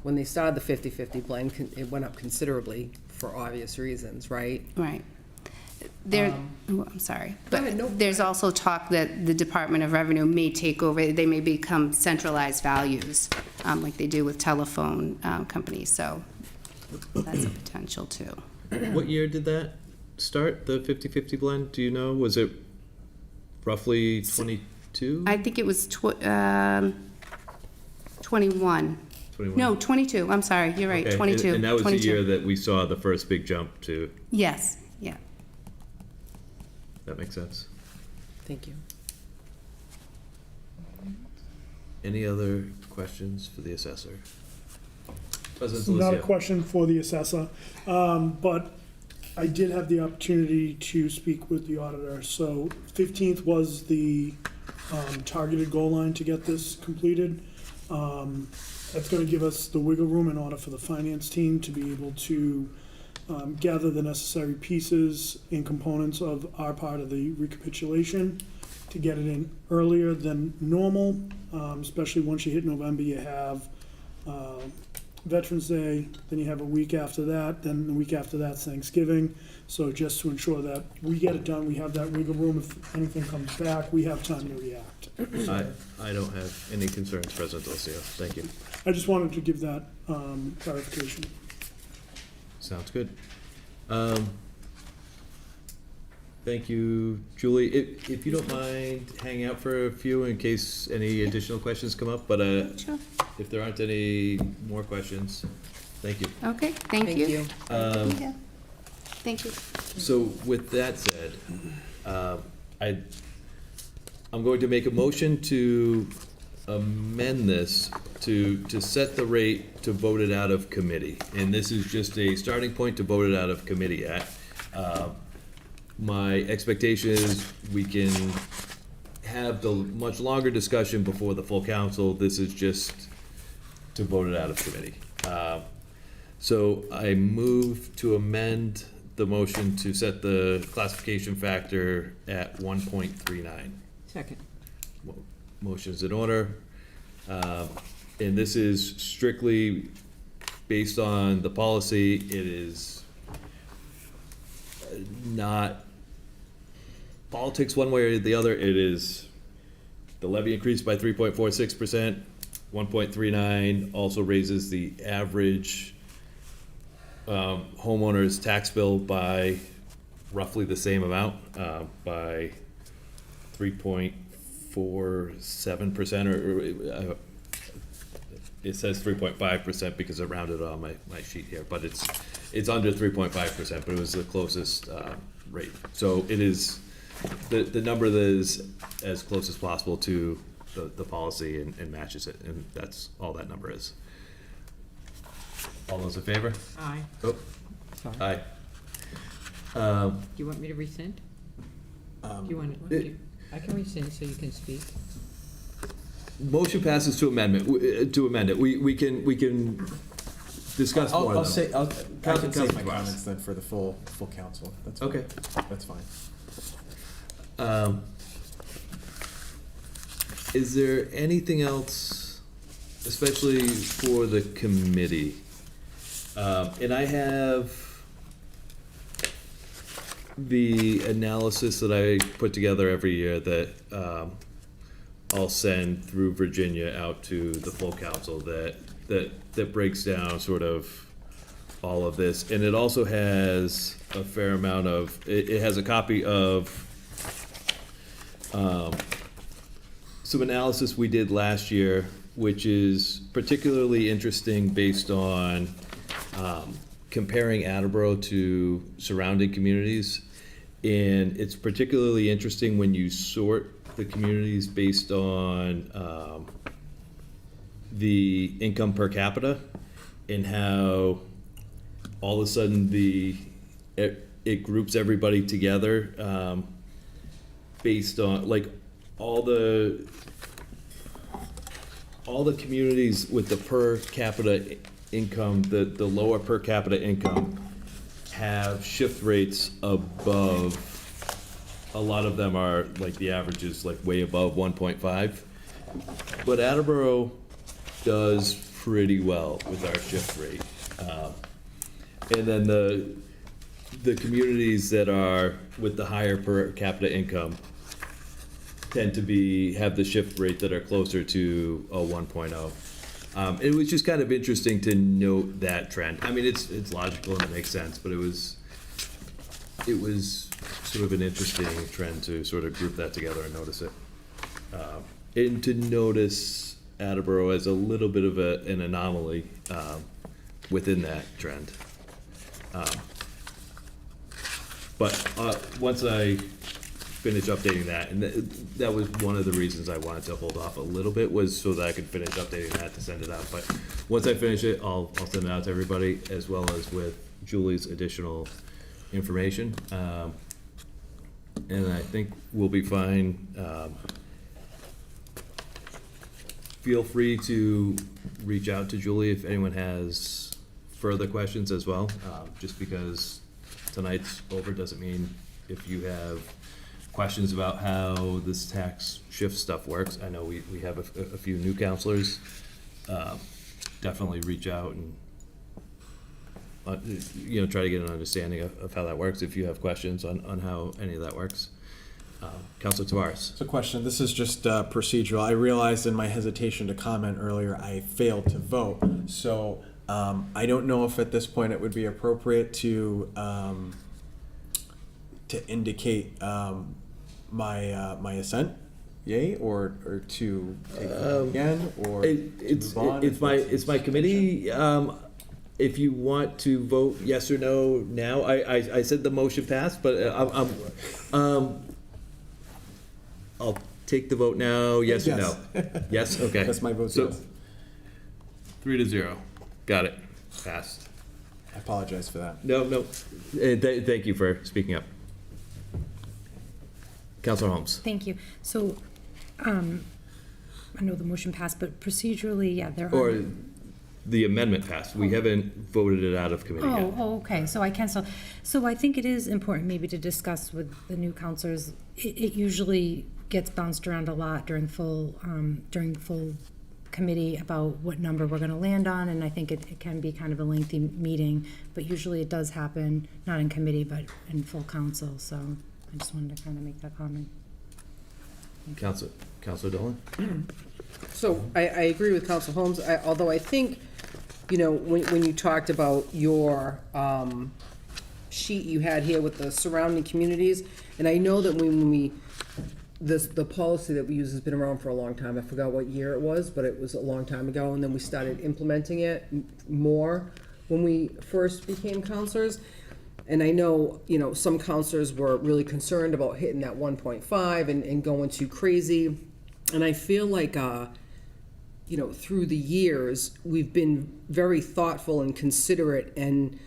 When they started the 50-50 blend, it went up considerably for obvious reasons, right? Right. I'm sorry, Go ahead, no. but there's also talk that the Department of Revenue may take over, they may become centralized values, like they do with telephone companies, so that's a potential too. What year did that start, the 50-50 blend? Do you know? Was it roughly 22? I think it was 21. 21? No, 22, I'm sorry, you're right, Okay, 22. And that was the 22. year that we saw the first big jump to, Yes, yeah. that makes sense. Thank you. Any other questions for the assessor? President Not a Delicio. question for the assessor, but I did have the opportunity to speak with the auditor. So 15th was the targeted goal line to get this completed. That's going to give us the wiggle room in order for the finance team to be able to gather the necessary pieces and components of our part of the recapitulation to get it in earlier than normal, especially once you hit November. You have Veterans Day, then you have a week after that, then the week after that's Thanksgiving. So just to ensure that we get it done, we have that wiggle room. If anything comes back, we have time to react. I don't have any concerns, President Delicio. Thank you. I just wanted to give that clarification. Sounds good. Thank you, Julie. If you don't mind hanging out for a few in case any additional questions come up, but Sure. if there aren't any more questions, thank you. Okay, thank you. Um, Yeah. Thank you. So with that said, I'm going to make a motion to amend this to set the rate to vote it out of committee. And this is just a starting point to vote it out of committee at. My expectation is we can have the much longer discussion before the full council. This is just to vote it out of committee. So I move to amend the motion to set the classification factor at 1.39. Second. Motion's in order. And this is strictly based on the policy. It is not politics one way or the other. It is the levy increased by 3.46%. 1.39 also raises the average homeowner's tax bill by roughly the same amount, by 3.47%, or it says 3.5% because I rounded on my sheet here, but it's under 3.5%, but it was the closest rate. So it is, the number that is as close as possible to the policy and matches it, and that's all that number is. All those in favor? Aye. Oh, aye. Do you want me to rescind? Do you want I can rescind so you can speak. Motion passes to amend it. We can discuss more I'll of say, them. I can say my Council comments then for the full council. That's fine. Okay. That's fine. Is there anything else, especially for the committee? And I have the analysis that I put together every year that I'll send through Virginia out to the full council that breaks down sort of all of this. And it also has a fair amount of, it has a copy of some analysis we did last year, which is particularly interesting based on comparing Attleboro to surrounding communities. And it's particularly interesting when you sort the communities based on the income per capita, and how all of a sudden it groups everybody together based on, like, all the communities with the per capita income, the lower per capita income, have shift rates above, a lot of them are, like, the average is like way above 1.5. But Attleboro does pretty well with our shift rate. And then the communities that are with the higher per capita income tend to have the shift rate that are closer to a 1.0. It was just kind of interesting to note that trend. I mean, it's logical and it makes sense, but it was sort of an interesting trend to sort of group that together and notice it. And to notice Attleboro as a little bit of an anomaly within that trend. But once I finish updating that, and that was one of the reasons I wanted to hold off a little bit, was so that I could finish updating that to send it out. But once I finish it, I'll send it out to everybody, as well as with Julie's additional information. And I think we'll be fine. Feel free to reach out to Julie if anyone has further questions as well. Just because tonight's over doesn't mean if you have questions about how this tax shift stuff works. I know we have a few new counselors. Definitely reach out and try to get an understanding of how that works if you have questions on how any of that works. Counselor Tavares. So question, this is just procedural. I realized in my hesitation to comment earlier, I failed to vote. So I don't know if at this point it would be appropriate to indicate my assent, yay, or to take it again, or to move on. It's my committee. If you want to vote yes or no now, I said the motion passed, but I'll take the vote now, yes or no? Yes, okay. That's my vote, So, yes. 3-0. Got it. Passed. I apologize for that. No. Thank you for speaking up. Counselor Holmes. Thank you. So, I know the motion passed, but procedurally, yeah, there are. Or the amendment passed. We haven't voted it out of committee yet. Oh, okay, so I cancel. So I think it is important maybe to discuss with the new counselors. It usually gets bounced around a lot during full committee about what number we're gonna land on, and I think it can be kind of a lengthy meeting, but usually it does happen, not in committee, but in full council, so I just wanted to kind of make that comment. Counselor Dolan? So I agree with Council Holmes, although I think you know, when you talked about your sheet you had here with the surrounding communities, and I know that when we, the policy that we use has been around for a long time. I forgot what year it was, but it was a long time ago, and then we started implementing it more when we first became counselors. And I know, you know, some counselors were really concerned about hitting that 1.5 and going too crazy. And I feel like, you know, through the years, we've been very thoughtful and considerate and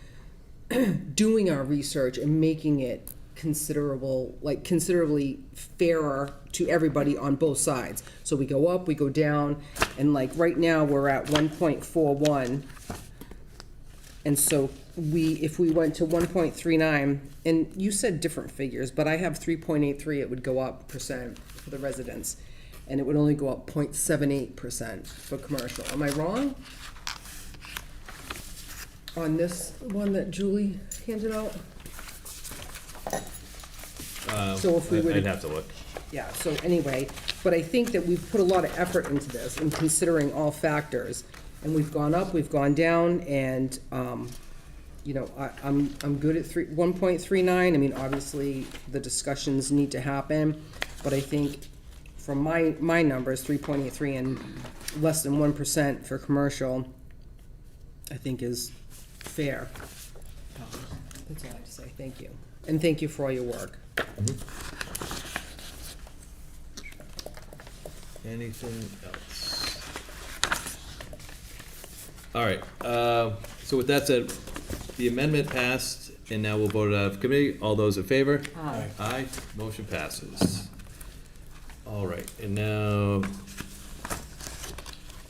doing our research and making it considerably fairer to everybody on both sides. So we go up, we go down, and like right now, we're at 1.41. And so if we went to 1.39, and you said different figures, but I have 3.83, it would go up % for the residents, and it would only go up 0.78% for commercial. Am I wrong? On this one that Julie handed out? So if we were to- I'd have to look. Yeah, so anyway, but I think that we've put a lot of effort into this in considering all factors. And we've gone up, we've gone down, and, you know, I'm good at 1.39. I mean, obviously, the discussions need to happen, but I think from my numbers, 3.83 and less than 1% for commercial, I think is fair. That's all I have to say. Thank you. And thank you for all your work. Anything else? All right, so with that said, the amendment passed, and now we'll vote it out of committee. All those in favor? Aye. Aye, motion passes. All right, and now,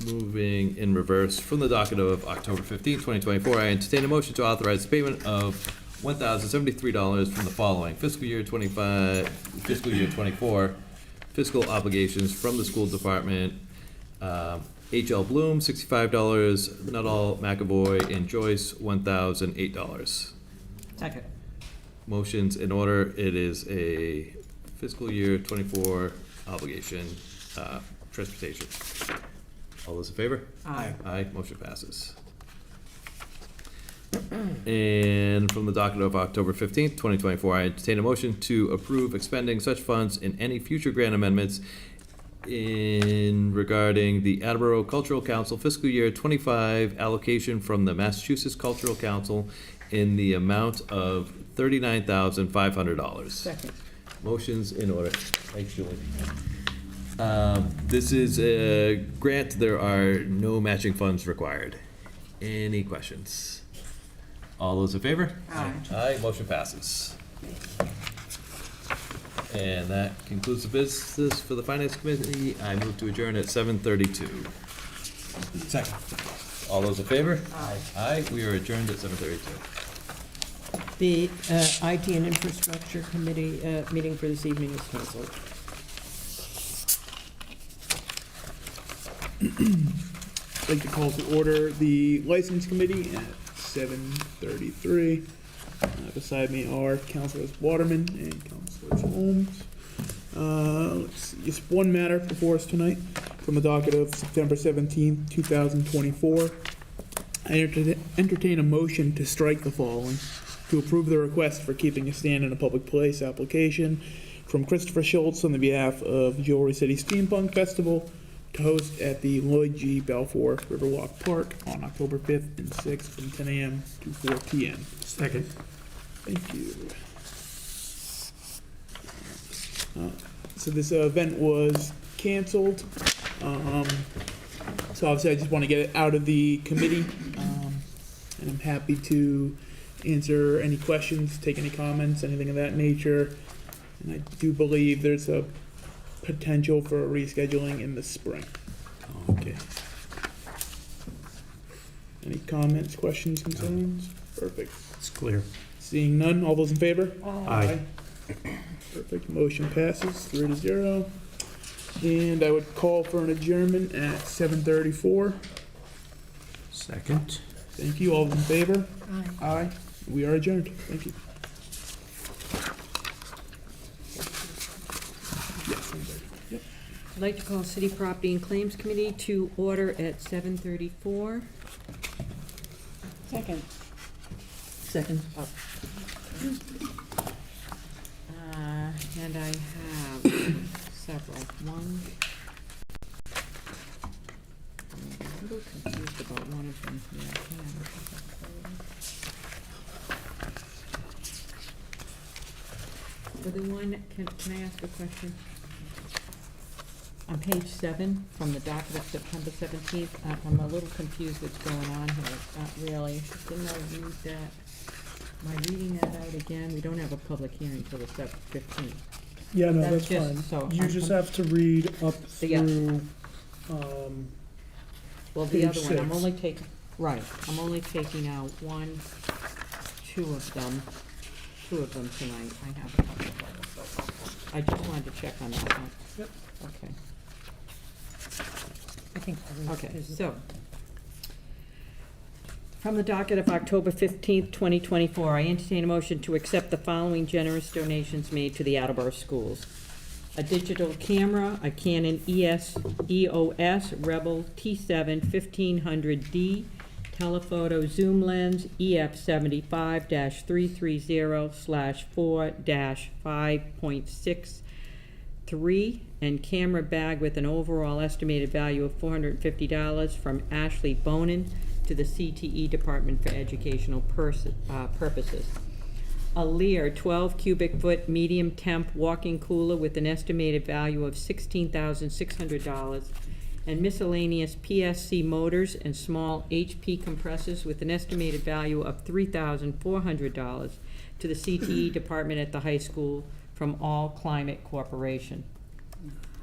moving in reverse, from the docket of October 15th, 2024, I entertain a motion to authorize the payment of $1,073 from the following fiscal year 24 fiscal obligations from the school department. H.L. Bloom, $65, Nuttall, McAvoy, and Joyce, $1,008. Second. Motion's in order. It is a fiscal year 24 obligation, transportation. All those in favor? Aye. Aye, motion passes. And from the docket of October 15th, 2024, I entertain a motion to approve expending such funds in any future grant amendments in regarding the Attleboro Cultural Council fiscal year 25 allocation from the Massachusetts Cultural Council in the amount of $39,500. Second. Motion's in order. Thanks, Julie. This is a grant. There are no matching funds required. Any questions? All those in favor? Aye. Aye, motion passes. And that concludes the business for the Finance Committee. I move to adjourn at 7:32. Second. All those in favor? Aye. Aye, we are adjourned at 7:32. The IT and Infrastructure Committee meeting for this evening is canceled. I'd like to call to order the License Committee at 7:33. Beside me are Councilors Waterman and Councilors Holmes. Let's see, just one matter before us tonight from the docket of September 17th, 2024. I entertain a motion to strike the following: to approve the request for keeping a stand in a public place application from Christopher Schultz on the behalf of Jewelry City Steampunk Festival to host at the Lloyd G. Balfour Riverwalk Park on October 5th and 6th from 10 a.m. to 4 p.m. Second. Thank you. So this event was canceled. So obviously I just want to get it out of the committee. And I'm happy to answer any questions, take any comments, anything of that nature. And I do believe there's a potential for a rescheduling in the spring. Okay. Any comments, questions, concerns? Perfect. It's clear. Seeing none, all those in favor? Aye. Perfect, motion passes 3-0. And I would call for an adjournment at 7:34. Second. Thank you, all in favor? Aye. Aye. We are adjourned, thank you. I'd like to call City Property and Claims Committee to order at 7:34. Second. And I have several. One. I'm a little confused about one of them here. Hang on. For the one, can I ask a question? On page 7, from the docket of September 17th, I'm a little confused what's going on here. Not really. Didn't I read that? Am I reading that out again? We don't have a public hearing till the 15th. Yeah, no, That's that's just- fine. so You I'm- just have to read up Yeah. through, Well, the Page other one, I'm 6. only taking, right, I'm only taking out two of them tonight. I have a couple of others. I just wanted to check on that one. Yep. Okay. I think. Okay, so, from the docket of October 15th, 2024, I entertain a motion to accept the following generous donations made to the Attleboro schools. A digital camera, a Canon EOS Rebel T7 1500D, telephoto zoom lens EF75-330/4-5.63, and camera bag with an overall estimated value of $450 from Ashley Bonin to the CTE Department for Educational Purposes. A Lear 12 cubic foot medium temp walk-in cooler with an estimated value of $16,600, and miscellaneous PSC motors and small HP compressors with an estimated value of $3,400 to the CTE Department at the high school from All Climate Corporation.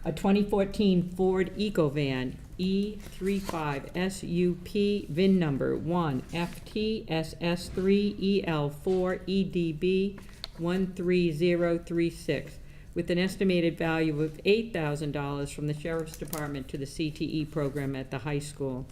A 2014 Ford EcoVan E35 SUP VIN number 1FTSS3EL4EDB 13036 with an estimated value of $8,000 from the Sheriff's Department to the CTE program at the high school.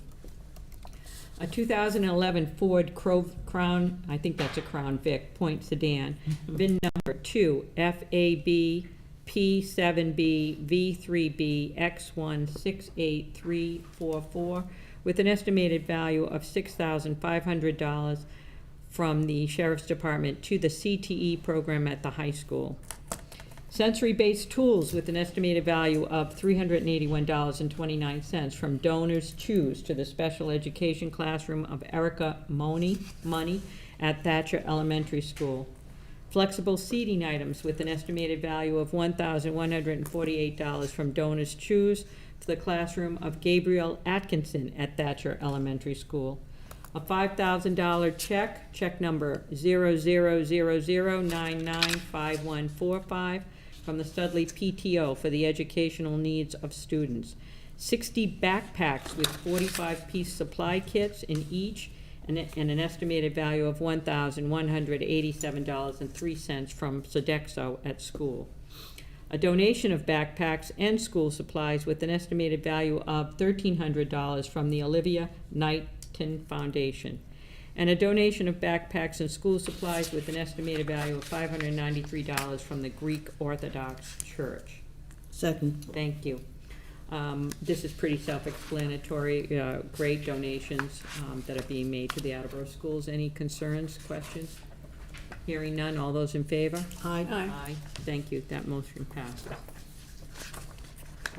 A 2011 Ford Crown, I think that's a Crown Vic, Point Sedan, VIN number 2FAB P7B V3B X168344 with an estimated value of $6,500 from the Sheriff's Department to the CTE program at the high school. Sensory-based tools with an estimated value of $381.29 from Donors Choose to the special education classroom of Erica Money at Thatcher Elementary School. Flexible seating items with an estimated value of $1,148 from Donors Choose to the classroom of Gabriel Atkinson at Thatcher Elementary School. A $5,000 check number 0000995145 from the Studley PTO for the educational needs of students. 60 backpacks with 45-piece supply kits in each, and an estimated value of $1,187.03 from Sodexo at school. A donation of backpacks and school supplies with an estimated value of $1,300 from the Olivia Knighton Foundation. And a donation of backpacks and school supplies with an estimated value of $593 from the Greek Orthodox Church. Second. Thank you. This is pretty self-explanatory, great donations that are being made to the Attleboro schools. Any concerns, questions? Hearing none, all those in favor? Aye. Aye. Thank you, that motion passes.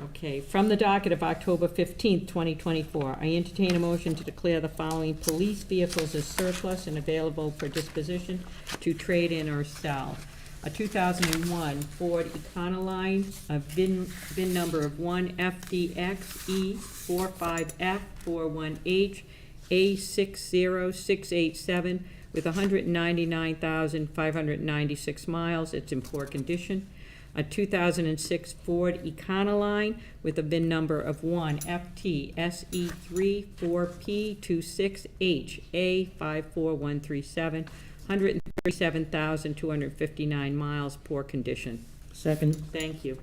Okay, from the docket of October 15th, 2024, I entertain a motion to declare the following police vehicles as surplus and available for disposition to trade in or sell. A 2001 Ford Econoline, a VIN number of 1FDXE45F41H A60687 with 199,596 miles. It's in poor condition. A 2006 Ford Econoline with a VIN number of 1FTSE34P26H A54137, 137,259 miles, poor condition. Second. Thank you.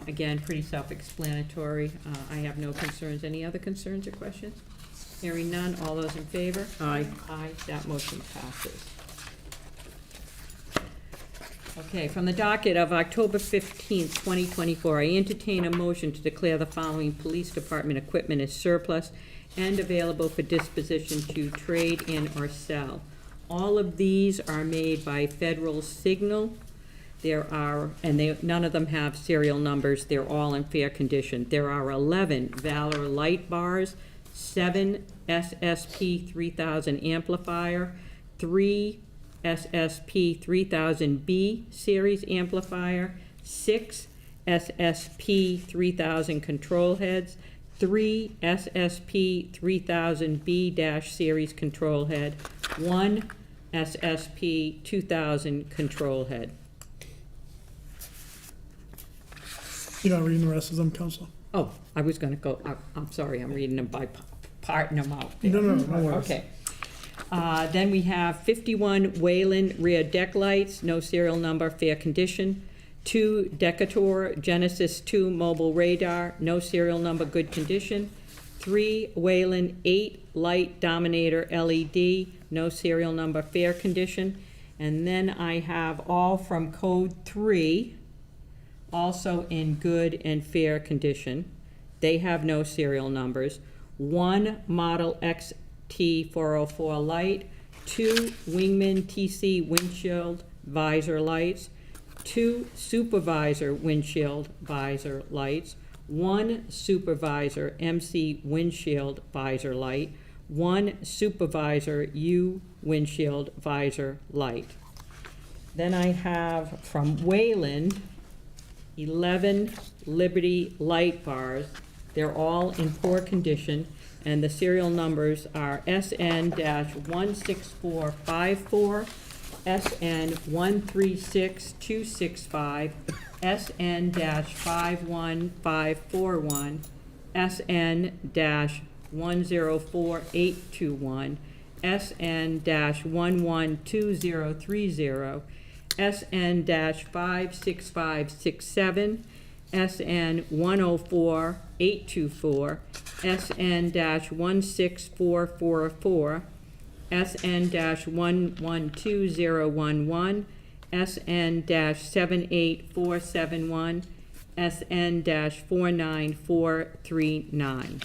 Again, pretty self-explanatory. I have no concerns. Any other concerns or questions? Hearing none, all those in favor? Aye. Aye, that motion passes. Okay, from the docket of October 15th, 2024, I entertain a motion to declare the following police department equipment as surplus and available for disposition to trade in or sell. All of these are made by Federal Signal. There are, and none of them have serial numbers. They're all in fair condition. There are 11 Valor light bars, 7 SSP 3000 amplifier, 3 SSP 3000B series amplifier, 6 SSP 3000 control heads, 3 SSP 3000B- series control head, 1 SSP 2000 control head. You're not reading the rest of them, Counselor? Oh, I was gonna go, I'm sorry, I'm reading them by parting them out. there. No worries. Okay. Then we have 51 Wayland rear deck lights, no serial number, fair condition. 2 Decatur Genesis 2 mobile radar, no serial number, good condition. 3 Wayland 8 light Dominator LED, no serial number, fair condition. And then I have all from code 3, also in good and fair condition. They have no serial numbers. 1 Model XT404 light, 2 Wingman TC windshield visor lights, 2 Supervisor windshield visor lights, 1 Supervisor MC windshield visor light, 1 Supervisor U windshield visor light. Then I have from Wayland 11 Liberty light bars. They're all in poor condition, and the serial numbers are SN-16454, SN-136265, SN-51541, SN-104821, SN-112030, SN-56567, SN-104824, SN-16444, SN-112011, SN-78471, SN-49439.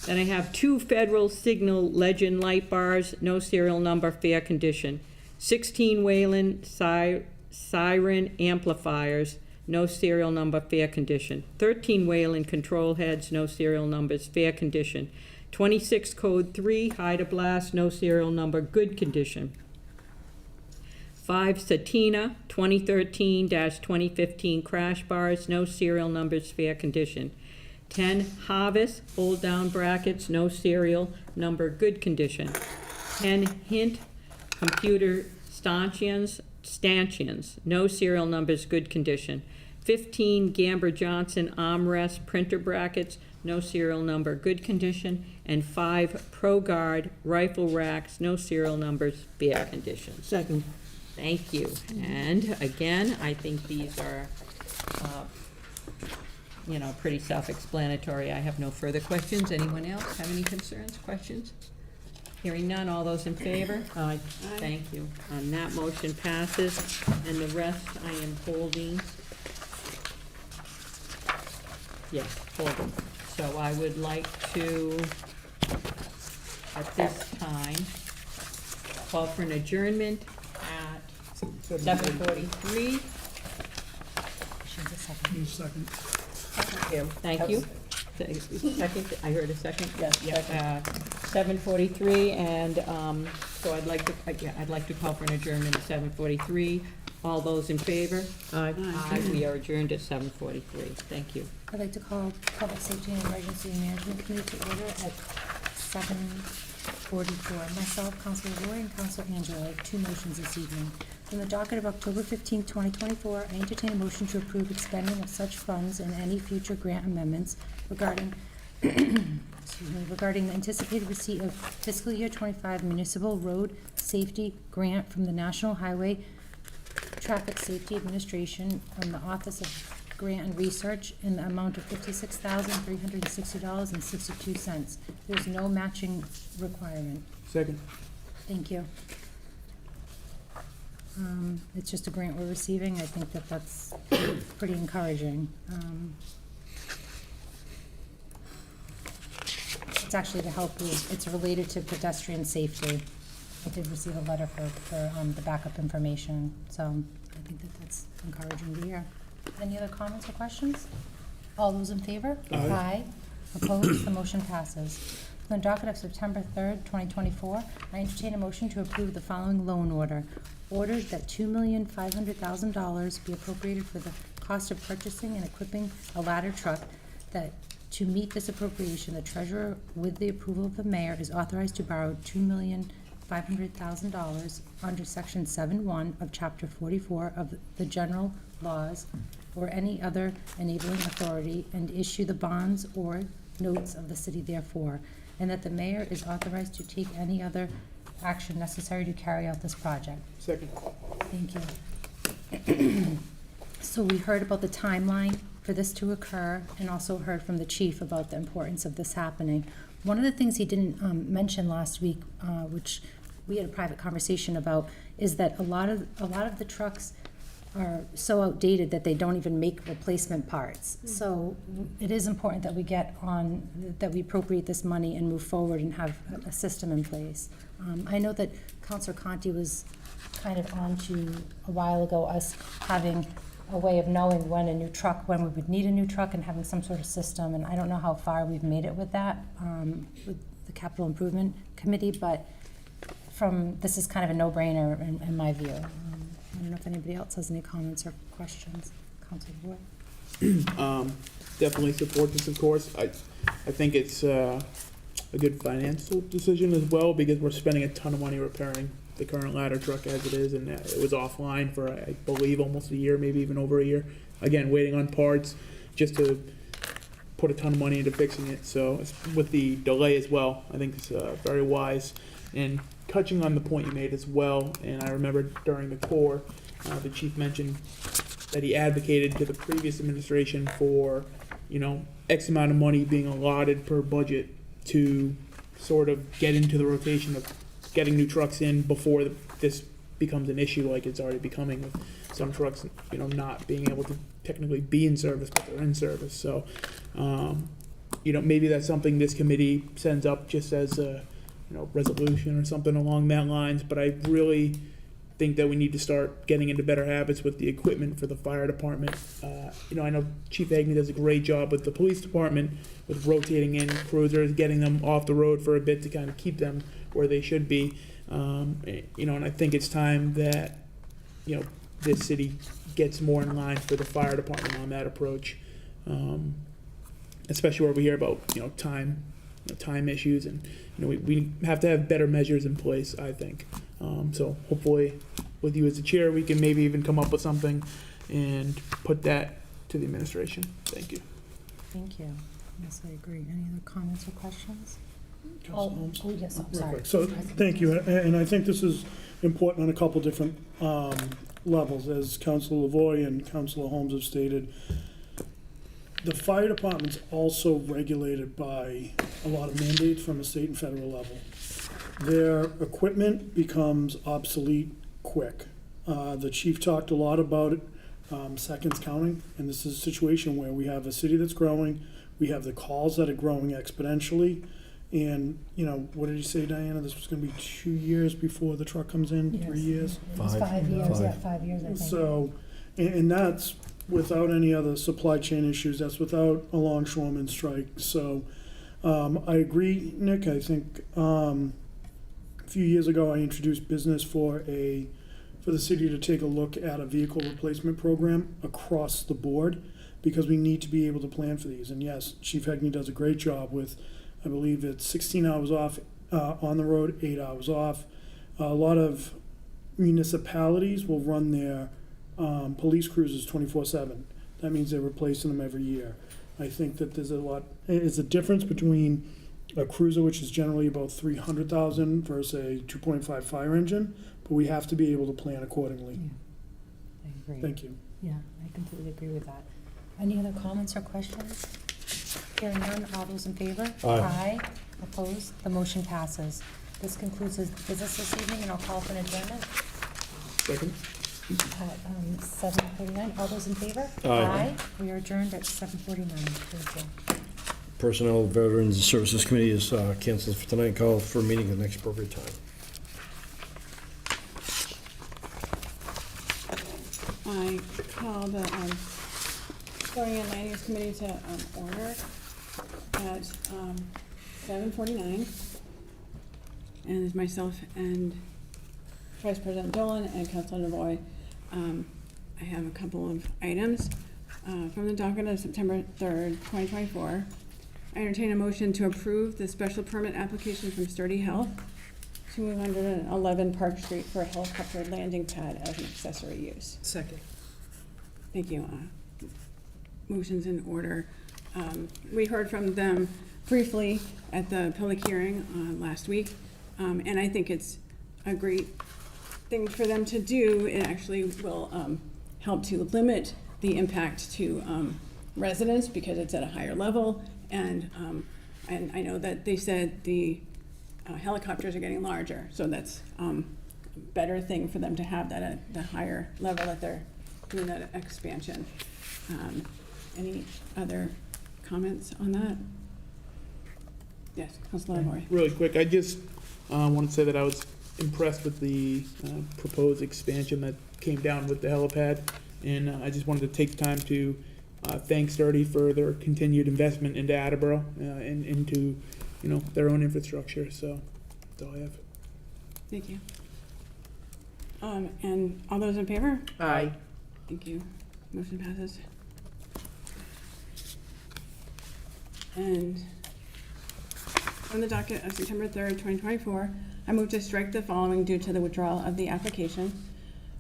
Then I have 2 Federal Signal Legend light bars, no serial number, fair condition. 16 Wayland siren amplifiers, no serial number, fair condition. 13 Wayland control heads, no serial numbers, fair condition. 26 code 3 Hydroblast, no serial number, good condition. 5 Satina 2013-2015 crash bars, no serial numbers, fair condition. 10 Harvest hold down brackets, no serial number, good condition. 10 Hint computer stanchions, no serial numbers, good condition. 15 Gamber Johnson armrest printer brackets, no serial number, good condition. And 5 ProGuard rifle racks, no serial numbers, fair condition. Second. Thank you. And again, I think these are, pretty self-explanatory. I have no further questions. Anyone else have any concerns, questions? Hearing none, all those in favor? Aye. Thank you. And that motion passes, and the rest I am holding. Yes, holding. So I would like to, at this time, call for an adjournment at 7:43. Second. Thank you. Second, I heard a second? Yes. 7:43, and so I'd like to call for an adjournment at 7:43. All those in favor? Aye. Aye. We are adjourned at 7:43. Thank you. I'd like to call Public Safety and Emergency Management Committee to order at 7:44. Myself, Councilor Roy, and Councilor Angela have 2 motions this evening. From the docket of October 15, 2024, I entertain a motion to approve expending of such funds and any future grant amendments regarding regarding the anticipated receipt of fiscal year 25 municipal road safety grant from the National Highway Traffic Safety Administration from the Office of Grant and Research in the amount of $56,360.62. There's no matching requirement. Second. Thank you. It's just a grant we're receiving. I think that that's pretty encouraging. It's actually to help with, it's related to pedestrian safety. I did receive a letter for the backup information, so I think that that's encouraging to hear. Any other comments or questions? All those in favor? Aye. Opposed? The motion passes. On the docket of September 3rd, 2024, I entertain a motion to approve the following loan order. Orders that $2,500,000 be appropriated for the cost of purchasing and equipping a ladder truck, that to meet this appropriation, the treasurer, with the approval of the mayor, is authorized to borrow $2,500,000 under section 7.1 of chapter 44 of the general laws or any other enabling authority, and issue the bonds or notes of the city therefore, and that the mayor is authorized to take any other action necessary to carry out this project. Second. Thank you. So we heard about the timeline for this to occur, and also heard from the chief about the importance of this happening. One of the things he didn't mention last week, which we had a private conversation about, is that a lot of the trucks are so outdated that they don't even make replacement parts. So it is important that we that we appropriate this money and move forward and have a system in place. I know that Councilor Conti was kind of on to, a while ago, us having a way of knowing when we would need a new truck and having some sort of system, and I don't know how far we've made it with that, with the Capital Improvement Committee, but this is kind of a no-brainer in my view. I don't know if anybody else has any comments or questions. Councilor Boyd? Definitely support this, of course. I think it's a good financial decision as well, because we're spending a ton of money repairing the current ladder truck as it is, and it was offline for, I believe, almost a year, maybe even over a year. Again, waiting on parts just to put a ton of money into fixing it. So with the delay as well, I think it's very wise. And touching on the point you made as well, and I remember during the core, the chief mentioned that he advocated to the previous administration for, X amount of money being allotted per budget to sort of get into the rotation of getting new trucks in before this becomes an issue like it's already becoming, with some trucks, not being able to technically be in service, but they're in service. So, maybe that's something this committee sends up just as a, resolution or something along that lines. But I really think that we need to start getting into better habits with the equipment for the fire department. I know Chief Agnew does a great job with the police department with rotating in cruisers, getting them off the road for a bit to kind of keep them where they should be. And I think it's time that, this city gets more in line for the fire department on that approach. Especially where we hear about, time issues, and, we have to have better measures in place, I think. So hopefully with you as the chair, we can maybe even come up with something and put that to the administration. Thank you. Thank you. Yes, I agree. Any other comments or questions? Councilor Holmes? Oh, yes, I'm Real sorry. quick. So, thank you, and I think this is important on a couple different levels, as Councilor Lavoy and Councilor Holmes have stated. The fire department's also regulated by a lot of mandates from a state and federal level. Their equipment becomes obsolete quick. The chief talked a lot about it, seconds counting, and this is a situation where we have a city that's growing, we have the calls that are growing exponentially, and, what did you say, Diana? This was gonna be 2 years before the truck comes in, 3 years? It was 5 years, yeah, 5 years, I think. So, and that's without any other supply chain issues, that's without a longshoreman strike. So, I agree, Nick. I think a few years ago I introduced business for the city to take a look at a vehicle replacement program across the board, because we need to be able to plan for these. And yes, Chief Hegney does a great job with, I believe it's 16 hours off on the road, 8 hours off. A lot of municipalities will run their police cruisers 24/7. That means they're replacing them every year. I think that there's a difference between a cruiser, which is generally about 300,000, versus a 2.5 fire engine, but we have to be able to plan accordingly. I agree. Thank you. Yeah, I completely agree with that. Any other comments or questions? Hearing none, all those in favor? Aye. Opposed? The motion passes. This concludes his business this evening, and I'll call for an adjournment Second. at 7:49. All those in favor? Aye. We are adjourned at 7:49. Thank you. Personnel, Veterans and Services Committee is canceled for tonight. Call for a meeting at the next appropriate time. I call the Zoning and Land Use Committee to order at 7:49. And it's myself and Vice President Dolan and Councilor Navoy. I have a couple of items from the docket of September 3rd, 2024. I entertain a motion to approve the special permit application from Sturdy Health, 211 Park Street for a helicopter landing pad as an accessory use. Second. Thank you. Motion's in order. We heard from them briefly at the public hearing last week, and I think it's a great thing for them to do. It actually will help to limit the impact to residents because it's at a higher level, and I know that they said the helicopters are getting larger, so that's a better thing for them to have that at the higher level that they're doing that expansion. Any other comments on that? Yes, Councilor Lavoy. Really quick, I just want to say that I was impressed with the proposed expansion that came down with the helipad, and I just wanted to take time to thank Sturdy for their continued investment into Attleboro and into, their own infrastructure. So that's all I have. Thank you. And all those in favor? Aye. Thank you. Motion passes. And on the docket of September 3rd, 2024, I move to strike the following due to the withdrawal of the application.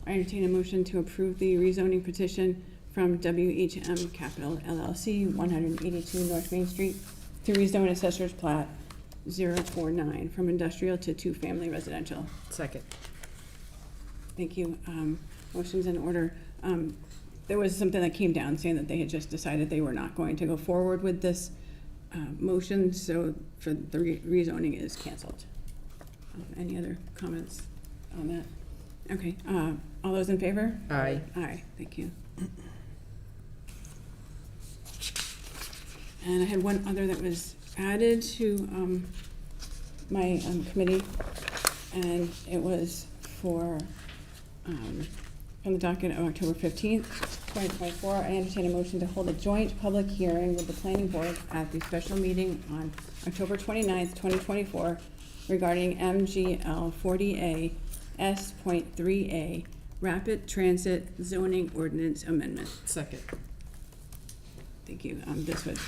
I entertain a motion to approve the rezoning petition from WHM Capital LLC, 182 North Main Street, to rezone Assessor's Plat 049 from industrial to two-family residential. Second. Thank you. Motion's in order. There was something that came down saying that they had just decided they were not going to go forward with this motion, so for the rezoning is canceled. Any other comments on that? Okay, all those in favor? Aye. Aye, thank you. And I had one other that was added to my committee, and it was for from the docket of October 15th, 2024, I entertain a motion to hold a joint public hearing with the planning board at the special meeting on October 29th, 2024, regarding MGL 40A S.3A Rapid Transit Zoning Ordinance Amendment. Second. Thank you. This was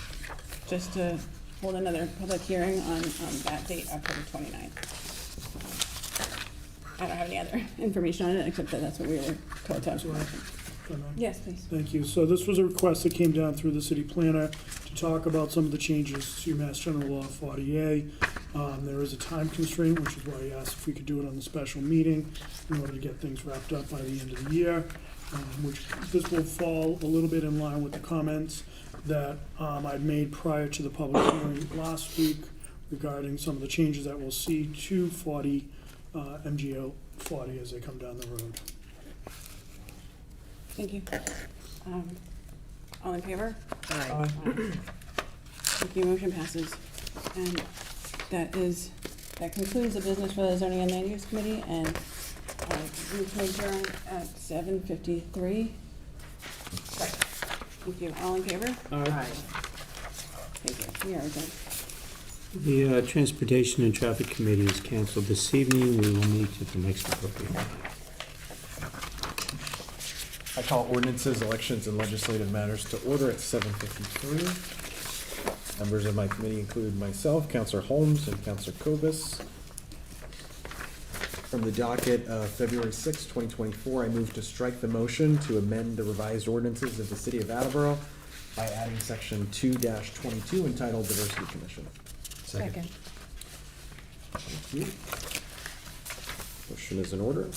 just to hold another public hearing on that date, October 29th. I don't have any other information on it, except that that's what we were told to have. Yes, please. Thank you. So this was a request that came down through the city planner to talk about some of the changes to Mass General Law 40A. There is a time constraint, which is why I asked if we could do it on the special meeting in order to get things wrapped up by the end of the year, which this will fall a little bit in line with the comments that I'd made prior to the public hearing last week regarding some of the changes that we'll see to 40, MGL 40 as they come down the road. Thank you. All in favor? Aye. Thank you, motion passes. And that concludes the business for the Zoning and Land Use Committee, and we can adjourn at 7:53. Thank you. All in favor? Aye. Thank you. We are adjourned. The Transportation and Traffic Committee is canceled this evening. We will meet at the next appropriate time. I call ordinances, elections, and legislative matters to order at 7:53. Members of my committee include myself, Councilor Holmes, and Councilor Cobus. From the docket of February 6, 2024, I move to strike the motion to amend the revised ordinances of the City of Attleboro by adding section 2-22 entitled Diversity Commission. Second. Thank you. Motion is in order.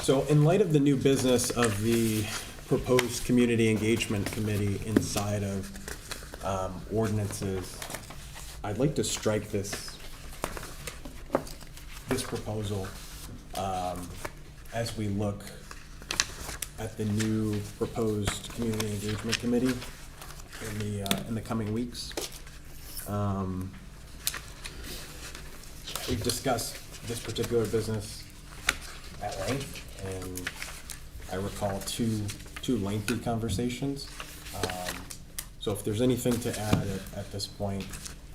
So in light of the new business of the proposed community engagement committee inside of ordinances, I'd like to strike this proposal as we look at the new proposed community engagement committee. in the coming weeks. We've discussed this particular business at length, and I recall two lengthy conversations. So if there's anything to add at this point,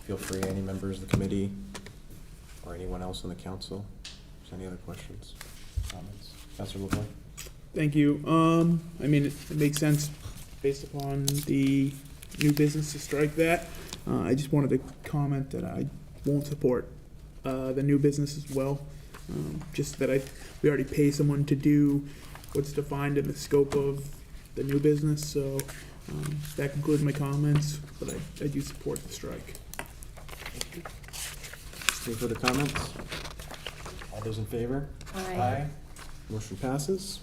feel free, any members of the committee or anyone else on the council. If there's any other questions, comments? Councilor LeBlanc? Thank you. I mean, it makes sense based upon the new business to strike that. I just wanted to comment that I won't support the new business as well. Just that we already pay someone to do what's defined in the scope of the new business, so that concludes my comments, but I do support the strike. Any further comments? All those in favor? Aye. Motion passes.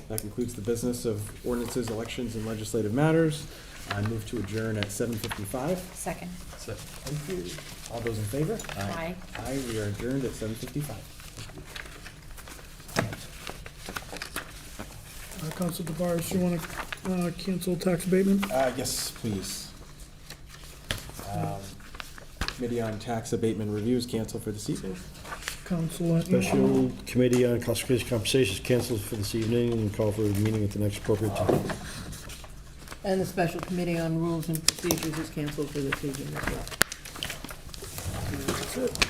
That concludes the business of ordinances, elections, and legislative matters. I move to adjourn at 7:55. Second. Thank you. All those in favor? Aye. Aye, we are adjourned at 7:55. Council DeVars, you want to cancel tax abatement? Yes, please. Committee on Tax Abatement Reviews canceled for this evening. Council. Special Committee on Classification Compensation is canceled for this evening and call for a meeting at the next appropriate time. And the Special Committee on Rules and Procedures is canceled for this evening as well. That's it.